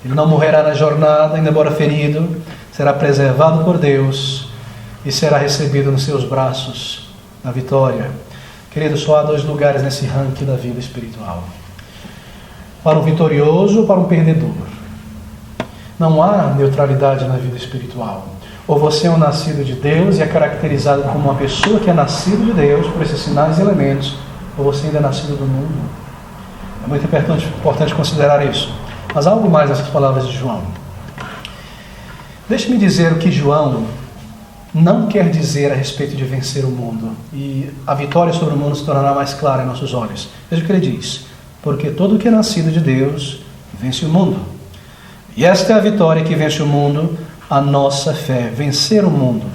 Ele não morrerá na jornada, ainda embora ferido, será preservado por Deus e será recebido nos seus braços na vitória. Querido, só há 2 lugares nesse ranking da vida espiritual: para um vitorioso ou para um perdedor. Não há neutralidade na vida espiritual. Ou você é um nascido de Deus e é caracterizado como uma pessoa que é nascido de Deus por esses sinais e elementos, ou você ainda é nascido do mundo. É muito importante considerar isso. Mas há algo mais nessas palavras de João. Deixe-me dizer o que João não quer dizer a respeito de vencer o mundo. E a vitória sobre o mundo se tornará mais clara em nossos olhos. Veja o que ele diz: porque todo o que é nascido de Deus vence o mundo. E esta é a vitória que vence o mundo, a nossa fé. Vencer o mundo.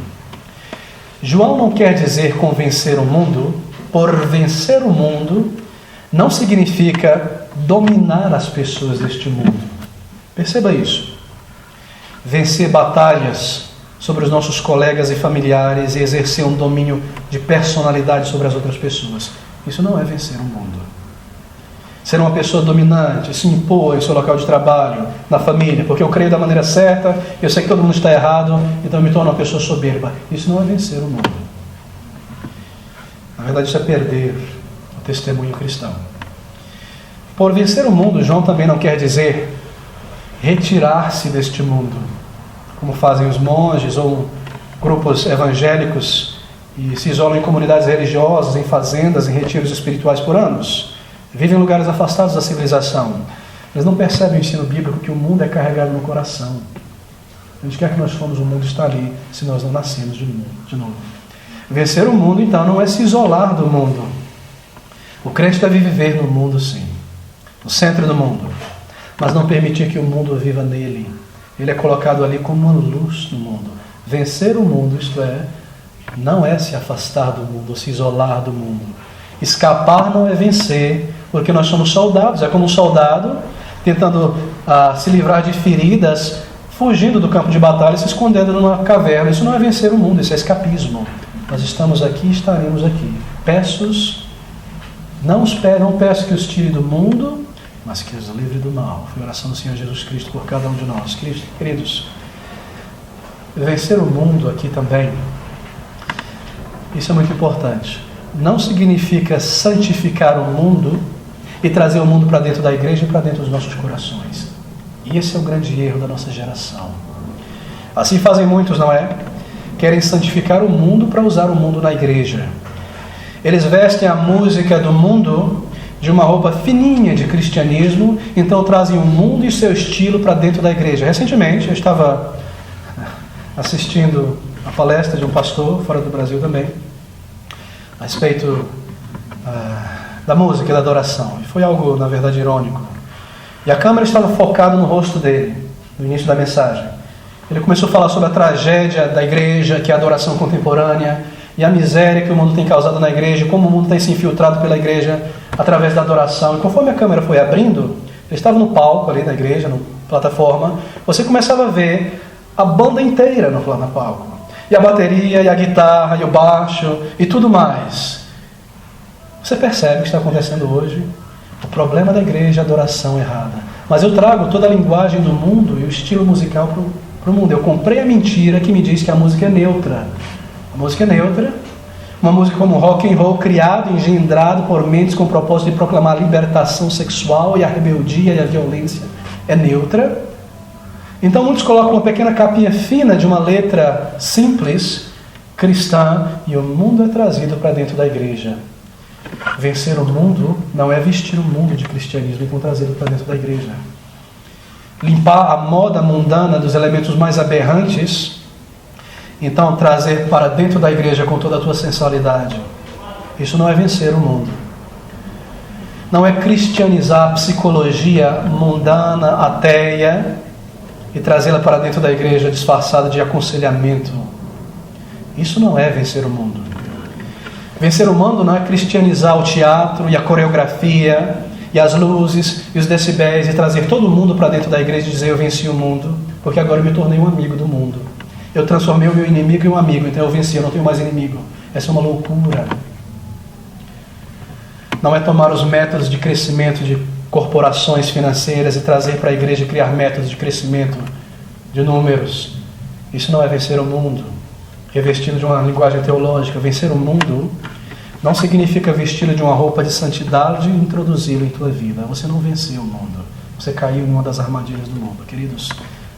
João não quer dizer com vencer o mundo, por vencer o mundo, não significa dominar as pessoas deste mundo. Perceba isso. Vencer batalhas sobre os nossos colegas e familiares e exercer um domínio de personalidade sobre as outras pessoas. Isso não é vencer o mundo. Ser uma pessoa dominante, se impor em seu local de trabalho, na família, porque eu creio da maneira certa, eu sei que todo mundo está errado, então eu me torno uma pessoa soberba. Isso não é vencer o mundo. Na verdade, isso é perder o testemunho cristão. Por vencer o mundo, João também não quer dizer retirar-se deste mundo, como fazem os monges ou grupos evangélicos e se isolam em comunidades religiosas, em fazendas, em retiros espirituais por anos. Vivem em lugares afastados da civilização. Eles não percebem o ensino bíblico que o mundo é carregado no coração. Onde quer que nós fomos, o mundo está ali, se nós não nascemos de novo. Vencer o mundo, então, não é se isolar do mundo. O crente deve viver no mundo, sim, no centro do mundo, mas não permitir que o mundo viva nele. Ele é colocado ali como uma luz no mundo. Vencer o mundo, isto é, não é se afastar do mundo, ou se isolar do mundo. Escapar não é vencer, porque nós somos soldados. É como um soldado tentando se livrar de feridas, fugindo do campo de batalha, se escondendo numa caverna. Isso não é vencer o mundo, isso é escapismo. Nós estamos aqui e estaremos aqui. Não peço que os tire do mundo, mas que os livre do mal. Foi a oração do Senhor Jesus Cristo por cada um de nós. Queridos, vencer o mundo aqui também, isso é muito importante. Não significa santificar o mundo e trazer o mundo para dentro da igreja e para dentro dos nossos corações. E esse é o grande erro da nossa geração. Assim fazem muitos, não é? Querem santificar o mundo para usar o mundo na igreja. Eles vestem a música do mundo de uma roupa fininha de cristianismo, então trazem o mundo e seu estilo para dentro da igreja. Recentemente, eu estava assistindo a palestra de um pastor, fora do Brasil também, a respeito da música e da adoração. E foi algo, na verdade, irônico. E a câmera estava focada no rosto dele, no início da mensagem. Ele começou a falar sobre a tragédia da igreja, que é a adoração contemporânea, e a miséria que o mundo tem causado na igreja, como o mundo tem se infiltrado pela igreja através da adoração. E conforme a câmera foi abrindo, ele estava no palco ali da igreja, na plataforma, você começava a ver a banda inteira no palco. E a bateria, e a guitarra, e o baixo, e tudo mais. Você percebe o que está acontecendo hoje? O problema da igreja é a adoração errada. Mas eu trago toda a linguagem do mundo e o estilo musical para o mundo. Eu comprei a mentira que me diz que a música é neutra. A música é neutra. Uma música como rock and roll, criado, engendrado por mentes com o propósito de proclamar a libertação sexual e a rebeldia e a violência, é neutra. Então muitos colocam uma pequena capinha fina de uma letra simples cristã e o mundo é trazido para dentro da igreja. Vencer o mundo não é vestir o mundo de cristianismo e então trazê-lo para dentro da igreja. Limpar a moda mundana dos elementos mais aberrantes, então trazer para dentro da igreja com toda a tua sensualidade. Isso não é vencer o mundo. Não é cristianizar a psicologia mundana, ateia, e trazê-la para dentro da igreja disfarçada de aconselhamento. Isso não é vencer o mundo. Vencer o mundo não é cristianizar o teatro e a coreografia e as luzes e os decibéis e trazer todo mundo para dentro da igreja e dizer eu venci o mundo, porque agora eu me tornei um amigo do mundo. Eu transformei o meu inimigo em um amigo, então eu venci, eu não tenho mais inimigo. Essa é uma loucura. Não é tomar os métodos de crescimento de corporações financeiras e trazer para a igreja e criar métodos de crescimento de números. Isso não é vencer o mundo. Revestido de uma linguagem teológica, vencer o mundo não significa vesti-lo de uma roupa de santidade e introduzi-lo em tua vida. Você não venceu o mundo. Você caiu em uma das armadilhas do mundo. Queridos,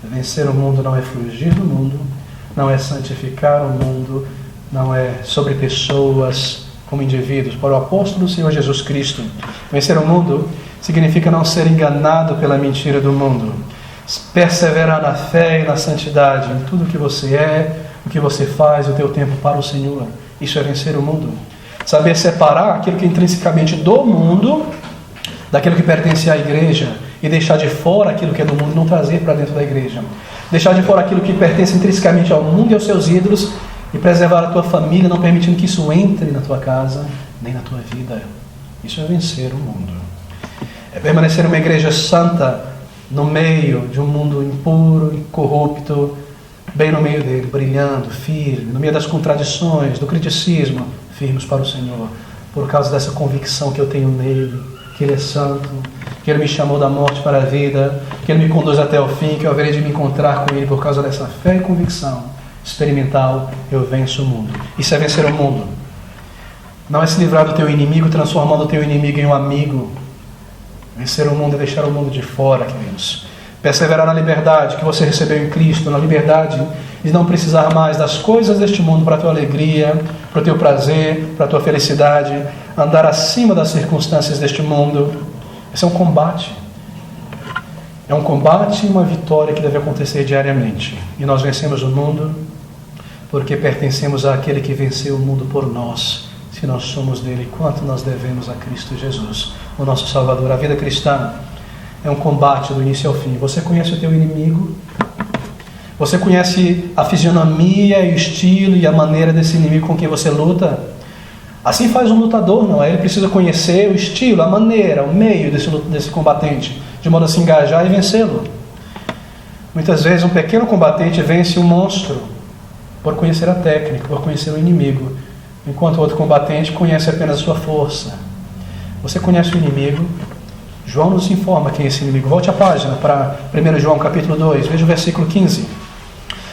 vencer o mundo não é fugir do mundo, não é santificar o mundo, não é sobre pessoas como indivíduos. Para o apóstolo do Senhor Jesus Cristo, vencer o mundo significa não ser enganado pela mentira do mundo. Perseverar na fé e na santidade, em tudo que você é, o que você faz, o teu tempo para o Senhor. Isso é vencer o mundo. Saber separar aquilo que é intrinsecamente do mundo, daquilo que pertence à igreja, e deixar de fora aquilo que é do mundo e não trazer para dentro da igreja. Deixar de fora aquilo que pertence intrinsecamente ao mundo e aos seus ídolos, e preservar a tua família, não permitindo que isso entre na tua casa, nem na tua vida. Isso é vencer o mundo. É permanecer uma igreja santa no meio de um mundo impuro e corrupto, bem no meio dele, brilhando, firme, no meio das contradições, do criticismo, firmes para o Senhor, por causa dessa convicção que eu tenho nele, que ele é santo, que ele me chamou da morte para a vida, que ele me conduz até o fim, que eu haverei de me encontrar com ele por causa dessa fé e convicção experimental. Eu venço o mundo. Isso é vencer o mundo. Não é se livrar do teu inimigo, transformando o teu inimigo em um amigo. Vencer o mundo é deixar o mundo de fora, queridos. Perseverar na liberdade que você recebeu em Cristo, na liberdade de não precisar mais das coisas deste mundo para a tua alegria, para o teu prazer, para a tua felicidade, andar acima das circunstâncias deste mundo. Esse é um combate. É um combate e uma vitória que deve acontecer diariamente. E nós vencemos o mundo porque pertencemos àquele que venceu o mundo por nós. Se nós somos dele, quanto nós devemos a Cristo Jesus, o nosso Salvador. A vida cristã é um combate do início ao fim. Você conhece o teu inimigo? Você conhece a fisionomia e o estilo e a maneira desse inimigo com quem você luta? Assim faz um lutador, não é? Ele precisa conhecer o estilo, a maneira, o meio desse combatente, de modo a se engajar e vencê-lo. Muitas vezes um pequeno combatente vence um monstro por conhecer a técnica, por conhecer o inimigo, enquanto o outro combatente conhece apenas a sua força. Você conhece o inimigo? João nos informa quem é esse inimigo. Volte a página para 1 João capítulo 2, veja o versículo 15.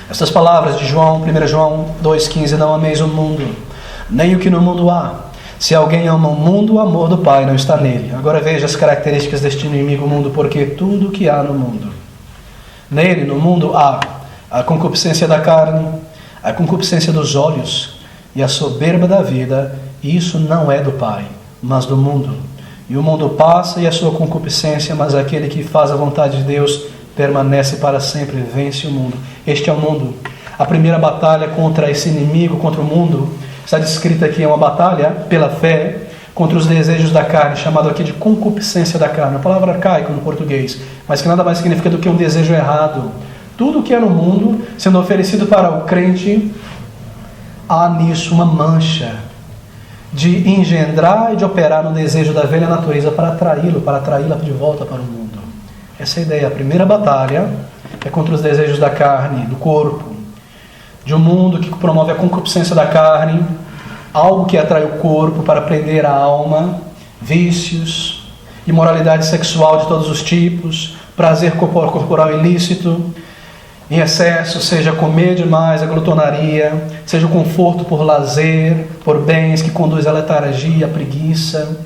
Estas palavras de João, 1 João 2,15: não ameis o mundo, nem o que no mundo há. Se alguém ama o mundo, o amor do Pai não está nele. Agora veja as características deste inimigo mundo, porque tudo o que há no mundo. Nele, no mundo, há a concupiscência da carne, a concupiscência dos olhos e a soberba da vida, e isso não é do Pai, mas do mundo. E o mundo passa e a sua concupiscência, mas aquele que faz a vontade de Deus permanece para sempre, vence o mundo. Este é o mundo. A primeira batalha contra esse inimigo, contra o mundo, está descrita aqui, é uma batalha pela fé contra os desejos da carne, chamado aqui de concupiscência da carne, uma palavra arcaica no português, mas que nada mais significa do que um desejo errado. Tudo que é no mundo, sendo oferecido para o crente, há nisso uma mancha de engendrar e de operar no desejo da velha natureza para atraí-lo, para atraí-la de volta para o mundo. Essa é a ideia. A primeira batalha é contra os desejos da carne, do corpo, de um mundo que promove a concupiscência da carne, algo que atrai o corpo para prender a alma, vícios, imoralidade sexual de todos os tipos, prazer corporal ilícito, em excesso, seja comer demais, a glutonaria, seja o conforto por lazer, por bens que conduz à letargia, à preguiça.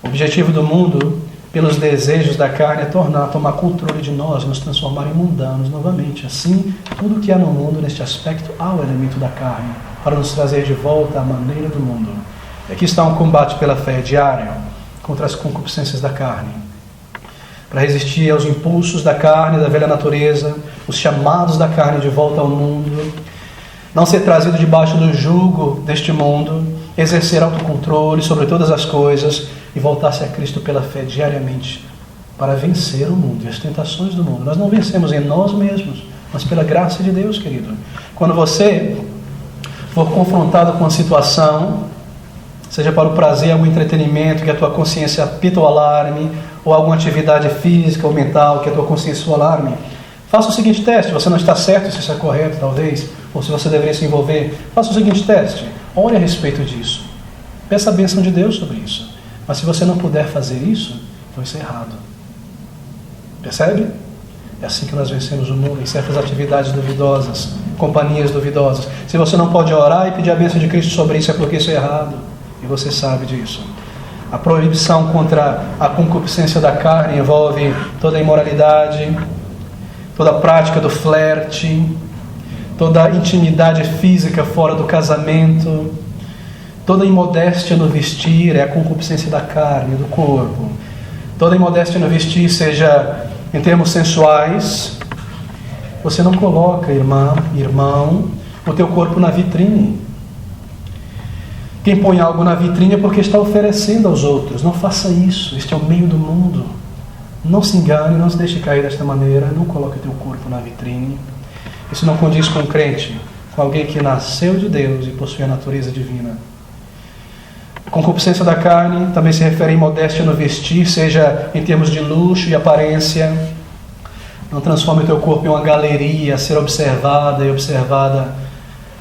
O objetivo do mundo pelos desejos da carne, a tomar controle de nós, nos transformar em mundanos novamente. Assim, tudo que há no mundo, neste aspecto, há o elemento da carne, para nos trazer de volta à maneira do mundo. E aqui está um combate pela fé diário, contra as concupiscências da carne, para resistir aos impulsos da carne, da velha natureza, os chamados da carne de volta ao mundo, não ser trazido debaixo do jugo deste mundo, exercer autocontrole sobre todas as coisas e voltar-se a Cristo pela fé diariamente, para vencer o mundo e as tentações do mundo. Nós não vencemos em nós mesmos, mas pela graça de Deus, querido. Quando você for confrontado com uma situação, seja para o prazer, algum entretenimento, que a tua consciência apita o alarme, ou alguma atividade física ou mental, que a tua consciência o alarme, faça o seguinte teste. Você não está certo se isso é correto, talvez, ou se você deveria se envolver. Faça o seguinte teste. Ore a respeito disso. Peça a bênção de Deus sobre isso. Mas se você não puder fazer isso, então isso é errado. Percebe? É assim que nós vencemos o mundo, em certas atividades duvidosas, companhias duvidosas. Se você não pode orar e pedir a bênção de Cristo sobre isso, é porque isso é errado. E você sabe disso. A proibição contra a concupiscência da carne envolve toda a imoralidade, toda a prática do flerte, toda a intimidade física fora do casamento, toda a imodéstia no vestir, é a concupiscência da carne, do corpo. Toda a imodéstia no vestir, seja em termos sensuais, você não coloca, irmão, o teu corpo na vitrine. Quem põe algo na vitrine é porque está oferecendo aos outros. Não faça isso, este é o meio do mundo. Não se engane, não se deixe cair desta maneira, não coloque o teu corpo na vitrine. Isso não condiz com um crente, com alguém que nasceu de Deus e possui a natureza divina. A concupiscência da carne também se refere à imodéstia no vestir, seja em termos de luxo e aparência. Não transforme o teu corpo em uma galeria a ser observada e observada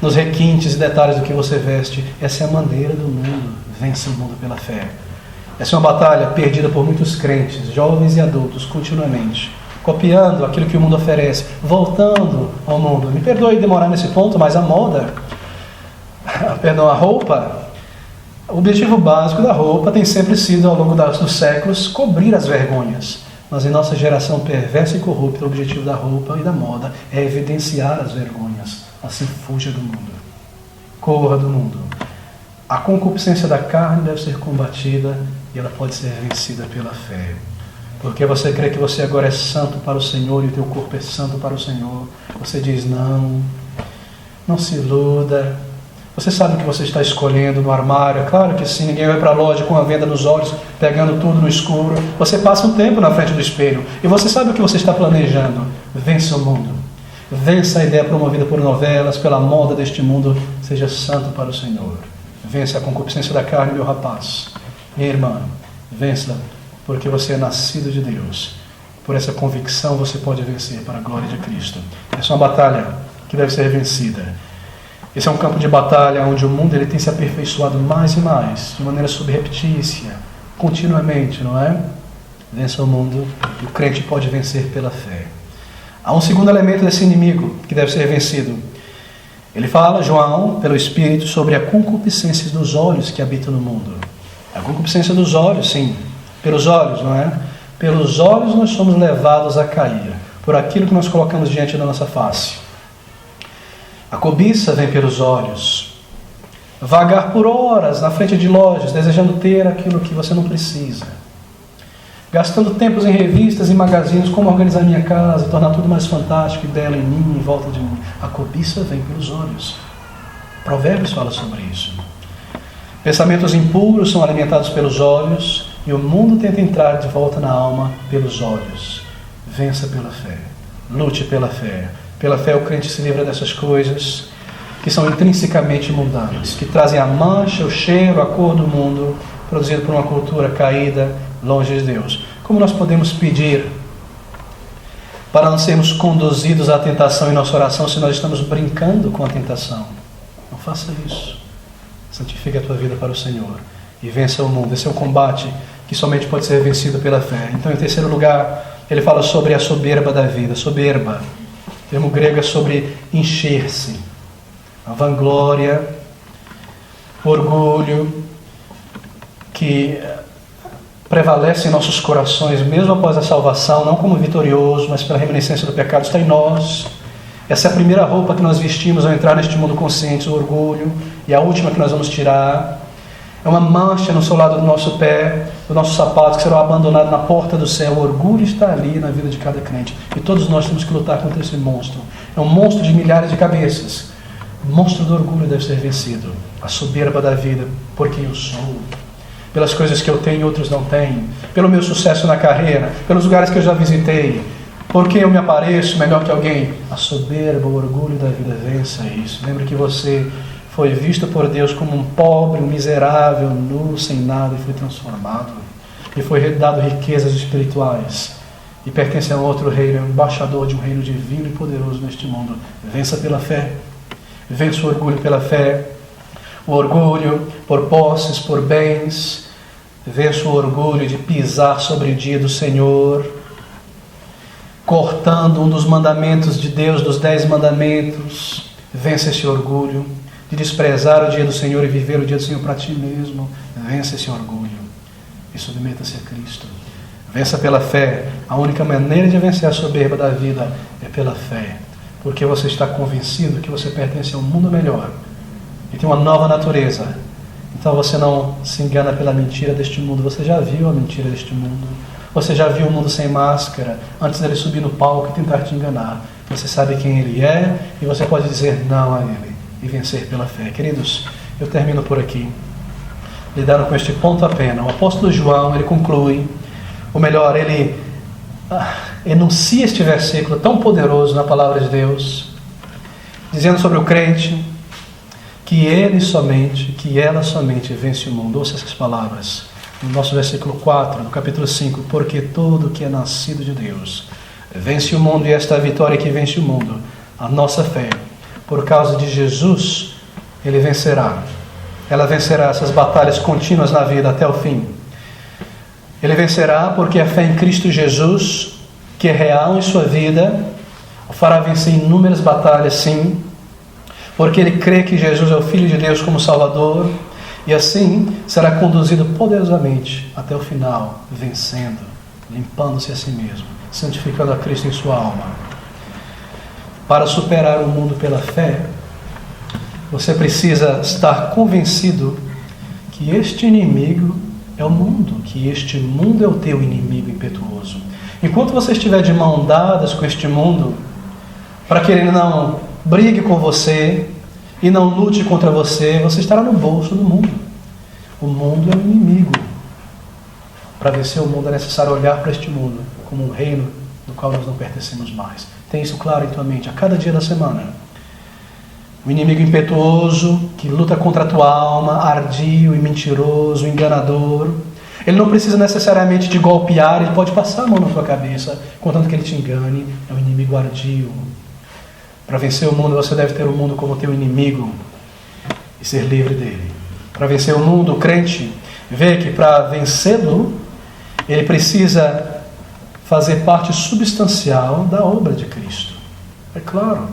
nos requintes e detalhes do que você veste. Essa é a maneira do mundo. Vença o mundo pela fé. Essa é uma batalha perdida por muitos crentes, jovens e adultos, continuamente, copiando aquilo que o mundo oferece, voltando ao mundo. Me perdoe demorar nesse ponto, mas a moda, a roupa, o objetivo básico da roupa tem sempre sido, ao longo dos séculos, cobrir as vergonhas. Mas em nossa geração perversa e corrupta, o objetivo da roupa e da moda é evidenciar as vergonhas. Assim, fuja do mundo. Corra do mundo. A concupiscência da carne deve ser combatida e ela pode ser vencida pela fé. Porque você crê que você agora é santo para o Senhor e o teu corpo é santo para o Senhor. Você diz não se iluda. Você sabe o que você está escolhendo no armário? Claro que sim, ninguém vai para a loja com a venda nos olhos, pegando tudo no escuro. Você passa um tempo na frente do espelho e você sabe o que você está planejando. Vença o mundo. Vença a ideia promovida por novelas, pela moda deste mundo. Seja santo para o Senhor. Vença a concupiscência da carne, meu rapaz. Minha irmã, vença, porque você é nascido de Deus. Por essa convicção você pode vencer para a glória de Cristo. Essa é uma batalha que deve ser vencida. Esse é um campo de batalha onde o mundo ele tem se aperfeiçoado mais e mais, de maneira subreptícia, continuamente, não é? Vença o mundo e o crente pode vencer pela fé. Há um segundo elemento desse inimigo que deve ser vencido. Ele fala, João, pelo Espírito, sobre a concupiscência dos olhos que habitam no mundo. A concupiscência dos olhos, sim. Pelos olhos, não é? Pelos olhos nós somos levados a cair, por aquilo que nós colocamos diante da nossa face. A cobiça vem pelos olhos. Vagar por horas na frente de lojas, desejando ter aquilo que você não precisa. Gastando tempos em revistas e magazines, como organizar minha casa, tornar tudo mais fantástico e belo em mim, em volta de mim. A cobiça vem pelos olhos. Provérbios fala sobre isso. Pensamentos impuros são alimentados pelos olhos e o mundo tenta entrar de volta na alma pelos olhos. Vença pela fé. Lute pela fé. Pela fé o crente se livra dessas coisas que são intrinsecamente mundanas, que trazem a mancha, o cheiro, a cor do mundo, produzido por uma cultura caída, longe de Deus. Como nós podemos pedir para não sermos conduzidos à tentação em nossa oração se nós estamos brincando com a tentação? Não faça isso. Santifique a tua vida para o Senhor e vença o mundo. Esse é um combate que somente pode ser vencido pela fé. Então, em terceiro lugar, ele fala sobre a soberba da vida. Soberba. O termo grego é sobre encher-se. A vanglória, orgulho, que prevalece em nossos corações, mesmo após a salvação, não como vitorioso, mas pela reminiscência do pecado, está em nós. Essa é a primeira roupa que nós vestimos ao entrar neste mundo consciente, o orgulho, e a última que nós vamos tirar. É uma mancha no solado do nosso pé, do nosso sapato, que será abandonado na porta do céu. O orgulho está ali na vida de cada crente. E todos nós temos que lutar contra esse monstro. É um monstro de milhares de cabeças. O monstro do orgulho deve ser vencido. A soberba da vida, por quem eu sou, pelas coisas que eu tenho e outros não têm, pelo meu sucesso na carreira, pelos lugares que eu já visitei, porque eu me apareço melhor que alguém. A soberba, o orgulho da vida, vença isso. Lembre que você foi visto por Deus como um pobre, um miserável, nu, sem nada, e foi transformado. E foi dado riquezas espirituais. E pertence a um outro reino, é um embaixador de um reino divino e poderoso neste mundo. Vença pela fé. Vença o orgulho pela fé. O orgulho por posses, por bens. Vença o orgulho de pisar sobre o dia do Senhor, cortando um dos mandamentos de Deus, dos 10 mandamentos. Vença esse orgulho de desprezar o dia do Senhor e viver o dia do Senhor para ti mesmo. Vença esse orgulho e submeta-se a Cristo. Vença pela fé. A única maneira de vencer a soberba da vida é pela fé, porque você está convencido que você pertence a um mundo melhor e tem uma nova natureza. Então você não se engana pela mentira deste mundo. Você já viu a mentira deste mundo. Você já viu o mundo sem máscara antes dele subir no palco e tentar te enganar. Você sabe quem ele é e você pode dizer não a ele e vencer pela fé. Queridos, eu termino por aqui, lidando com este ponto apenas. O apóstolo João, ele conclui, ou melhor, ele enuncia este versículo tão poderoso na palavra de Deus, dizendo sobre o crente que ele somente, que ela somente vence o mundo. Ouça essas palavras no nosso versículo 4, no capítulo 5. Porque todo que é nascido de Deus vence o mundo, e esta vitória que vence o mundo, a nossa fé. Por causa de Jesus, ele vencerá. Ela vencerá essas batalhas contínuas na vida até o fim. Ele vencerá porque a fé em Cristo Jesus, que é real em sua vida, o fará vencer inúmeras batalhas, sim. Porque ele crê que Jesus é o Filho de Deus como Salvador, e assim será conduzido poderosamente até o final, vencendo, limpando-se a si mesmo, santificando a Cristo em sua alma. Para superar o mundo pela fé, você precisa estar convencido que este inimigo é o mundo, que este mundo é o teu inimigo impetuoso. Enquanto você estiver de mãos dadas com este mundo, para que ele não brigue com você e não lute contra você, você estará no bolso do mundo. O mundo é o inimigo. Para vencer o mundo é necessário olhar para este mundo como um reino do qual nós não pertencemos mais. Tem isso claro em tua mente a cada dia da semana. O inimigo impetuoso que luta contra a tua alma, ardio e mentiroso, enganador. Ele não precisa necessariamente te golpear, ele pode passar a mão na tua cabeça, contanto que ele te engane. É um inimigo ardio. Para vencer o mundo, você deve ter o mundo como teu inimigo e ser livre dele. Para vencer o mundo, o crente vê que para vencê-lo, ele precisa fazer parte substancial da obra de Cristo. É claro,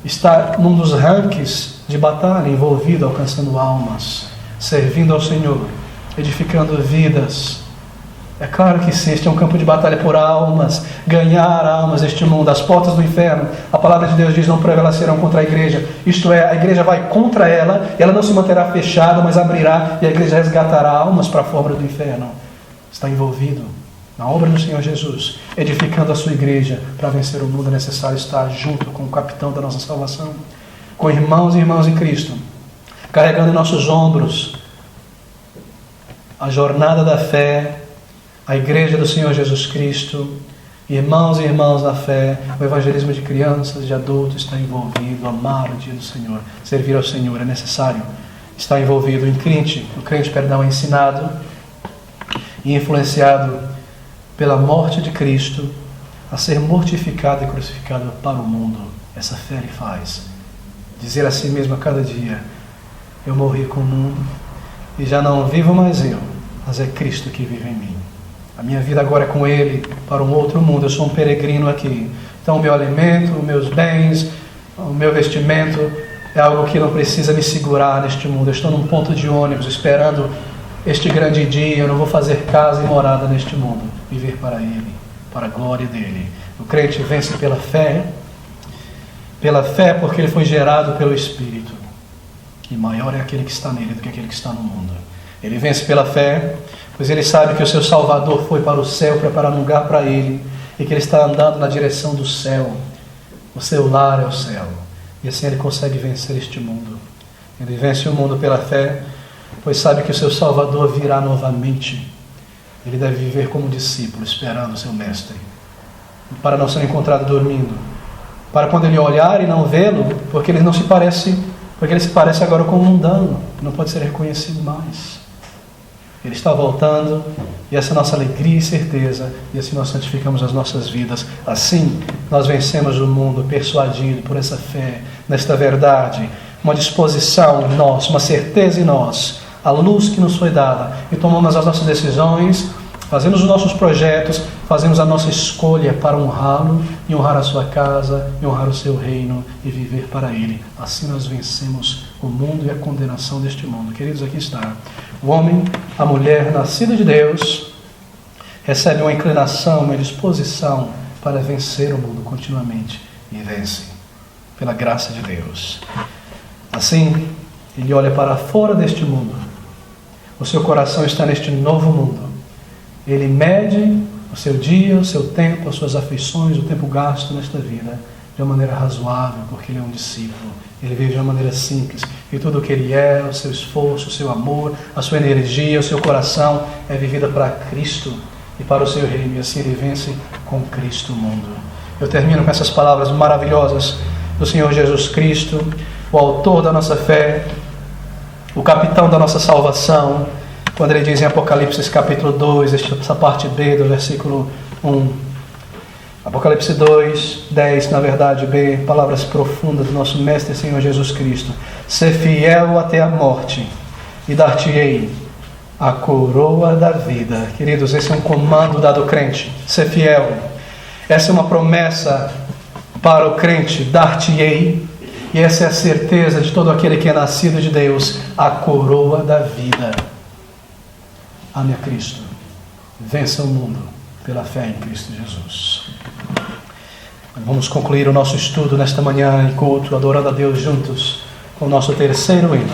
estar num dos rankings de batalha, envolvido, alcançando almas, servindo ao Senhor, edificando vidas. É claro que sim, este é um campo de batalha por almas, ganhar almas deste mundo, as portas do inferno. A palavra de Deus diz, não prevalecerão contra a igreja. Isto é, a igreja vai contra ela, e ela não se manterá fechada, mas abrirá, e a igreja resgatará almas para fora do inferno. Está envolvido na obra do Senhor Jesus, edificando a sua igreja. Para vencer o mundo é necessário estar junto com o capitão da nossa salvação, com irmãos e irmãs em Cristo, carregando em nossos ombros a jornada da fé, a igreja do Senhor Jesus Cristo, irmãos e irmãs na fé. O evangelismo de crianças, de adultos está envolvido, amar o dia do Senhor, servir ao Senhor é necessário estar envolvido. O crente, é ensinado e influenciado pela morte de Cristo a ser mortificado e crucificado para o mundo. Essa fé ele faz. Dizer a si mesmo a cada dia, eu morri com o mundo e já não vivo mais eu, mas é Cristo que vive em mim. A minha vida agora é com Ele, para um outro mundo. Eu sou um peregrino aqui. Então o meu alimento, os meus bens, o meu vestimento é algo que não precisa me segurar neste mundo. Eu estou num ponto de ônibus esperando este grande dia, eu não vou fazer casa e morada neste mundo, viver para Ele, para a glória dEle. O crente vence pela fé porque ele foi gerado pelo Espírito, e maior é aquele que está nele do que aquele que está no mundo. Ele vence pela fé, pois ele sabe que o seu Salvador foi para o céu preparar um lugar para ele, e que ele está andando na direção do céu. O seu lar é o céu, e assim ele consegue vencer este mundo. Ele vence o mundo pela fé, pois sabe que o seu Salvador virá novamente. Ele deve viver como discípulo, esperando o seu mestre, para não ser encontrado dormindo, para quando ele olhar e não vê-lo, porque ele se parece agora com um mundano, não pode ser reconhecido mais. Ele está voltando, e essa é a nossa alegria e certeza, e assim nós santificamos as nossas vidas. Assim nós vencemos o mundo, persuadido por essa fé, nesta verdade, uma disposição em nós, uma certeza em nós, a luz que nos foi dada, e tomamos as nossas decisões, fazemos os nossos projetos, fazemos a nossa escolha para honrá-lo, e honrar a sua casa, e honrar o seu reino, e viver para Ele. Assim nós vencemos o mundo e a condenação deste mundo. Queridos, aqui está. O homem, a mulher, nascida de Deus, recebe uma inclinação, uma disposição para vencer o mundo continuamente, e vence, pela graça de Deus. Assim, ele olha para fora deste mundo. O seu coração está neste novo mundo. Ele mede o seu dia, o seu tempo, as suas afeições, o tempo gasto nesta vida de uma maneira razoável, porque ele é um discípulo. Ele vive de uma maneira simples. E tudo o que ele é, o seu esforço, o seu amor, a sua energia, o seu coração é vivida para Cristo e para o seu reino. E assim ele vence com Cristo o mundo. Eu termino com essas palavras maravilhosas do Senhor Jesus Cristo, o autor da nossa fé, o capitão da nossa salvação, quando ele diz em Apocalipse capítulo 2, essa parte B do versículo 1. Apocalipse 2, 10, na verdade B, palavras profundas do nosso Mestre Senhor Jesus Cristo. Ser fiel até a morte, e dar-te-ei a coroa da vida. Queridos, esse é um comando dado ao crente, ser fiel. Essa é uma promessa para o crente, dar-te-ei. E essa é a certeza de todo aquele que é nascido de Deus, a coroa da vida. Ame a Cristo, vença o mundo pela fé em Cristo Jesus. Vamos concluir o nosso estudo nesta manhã em culto, adorando a Deus juntos com o nosso terceiro hino.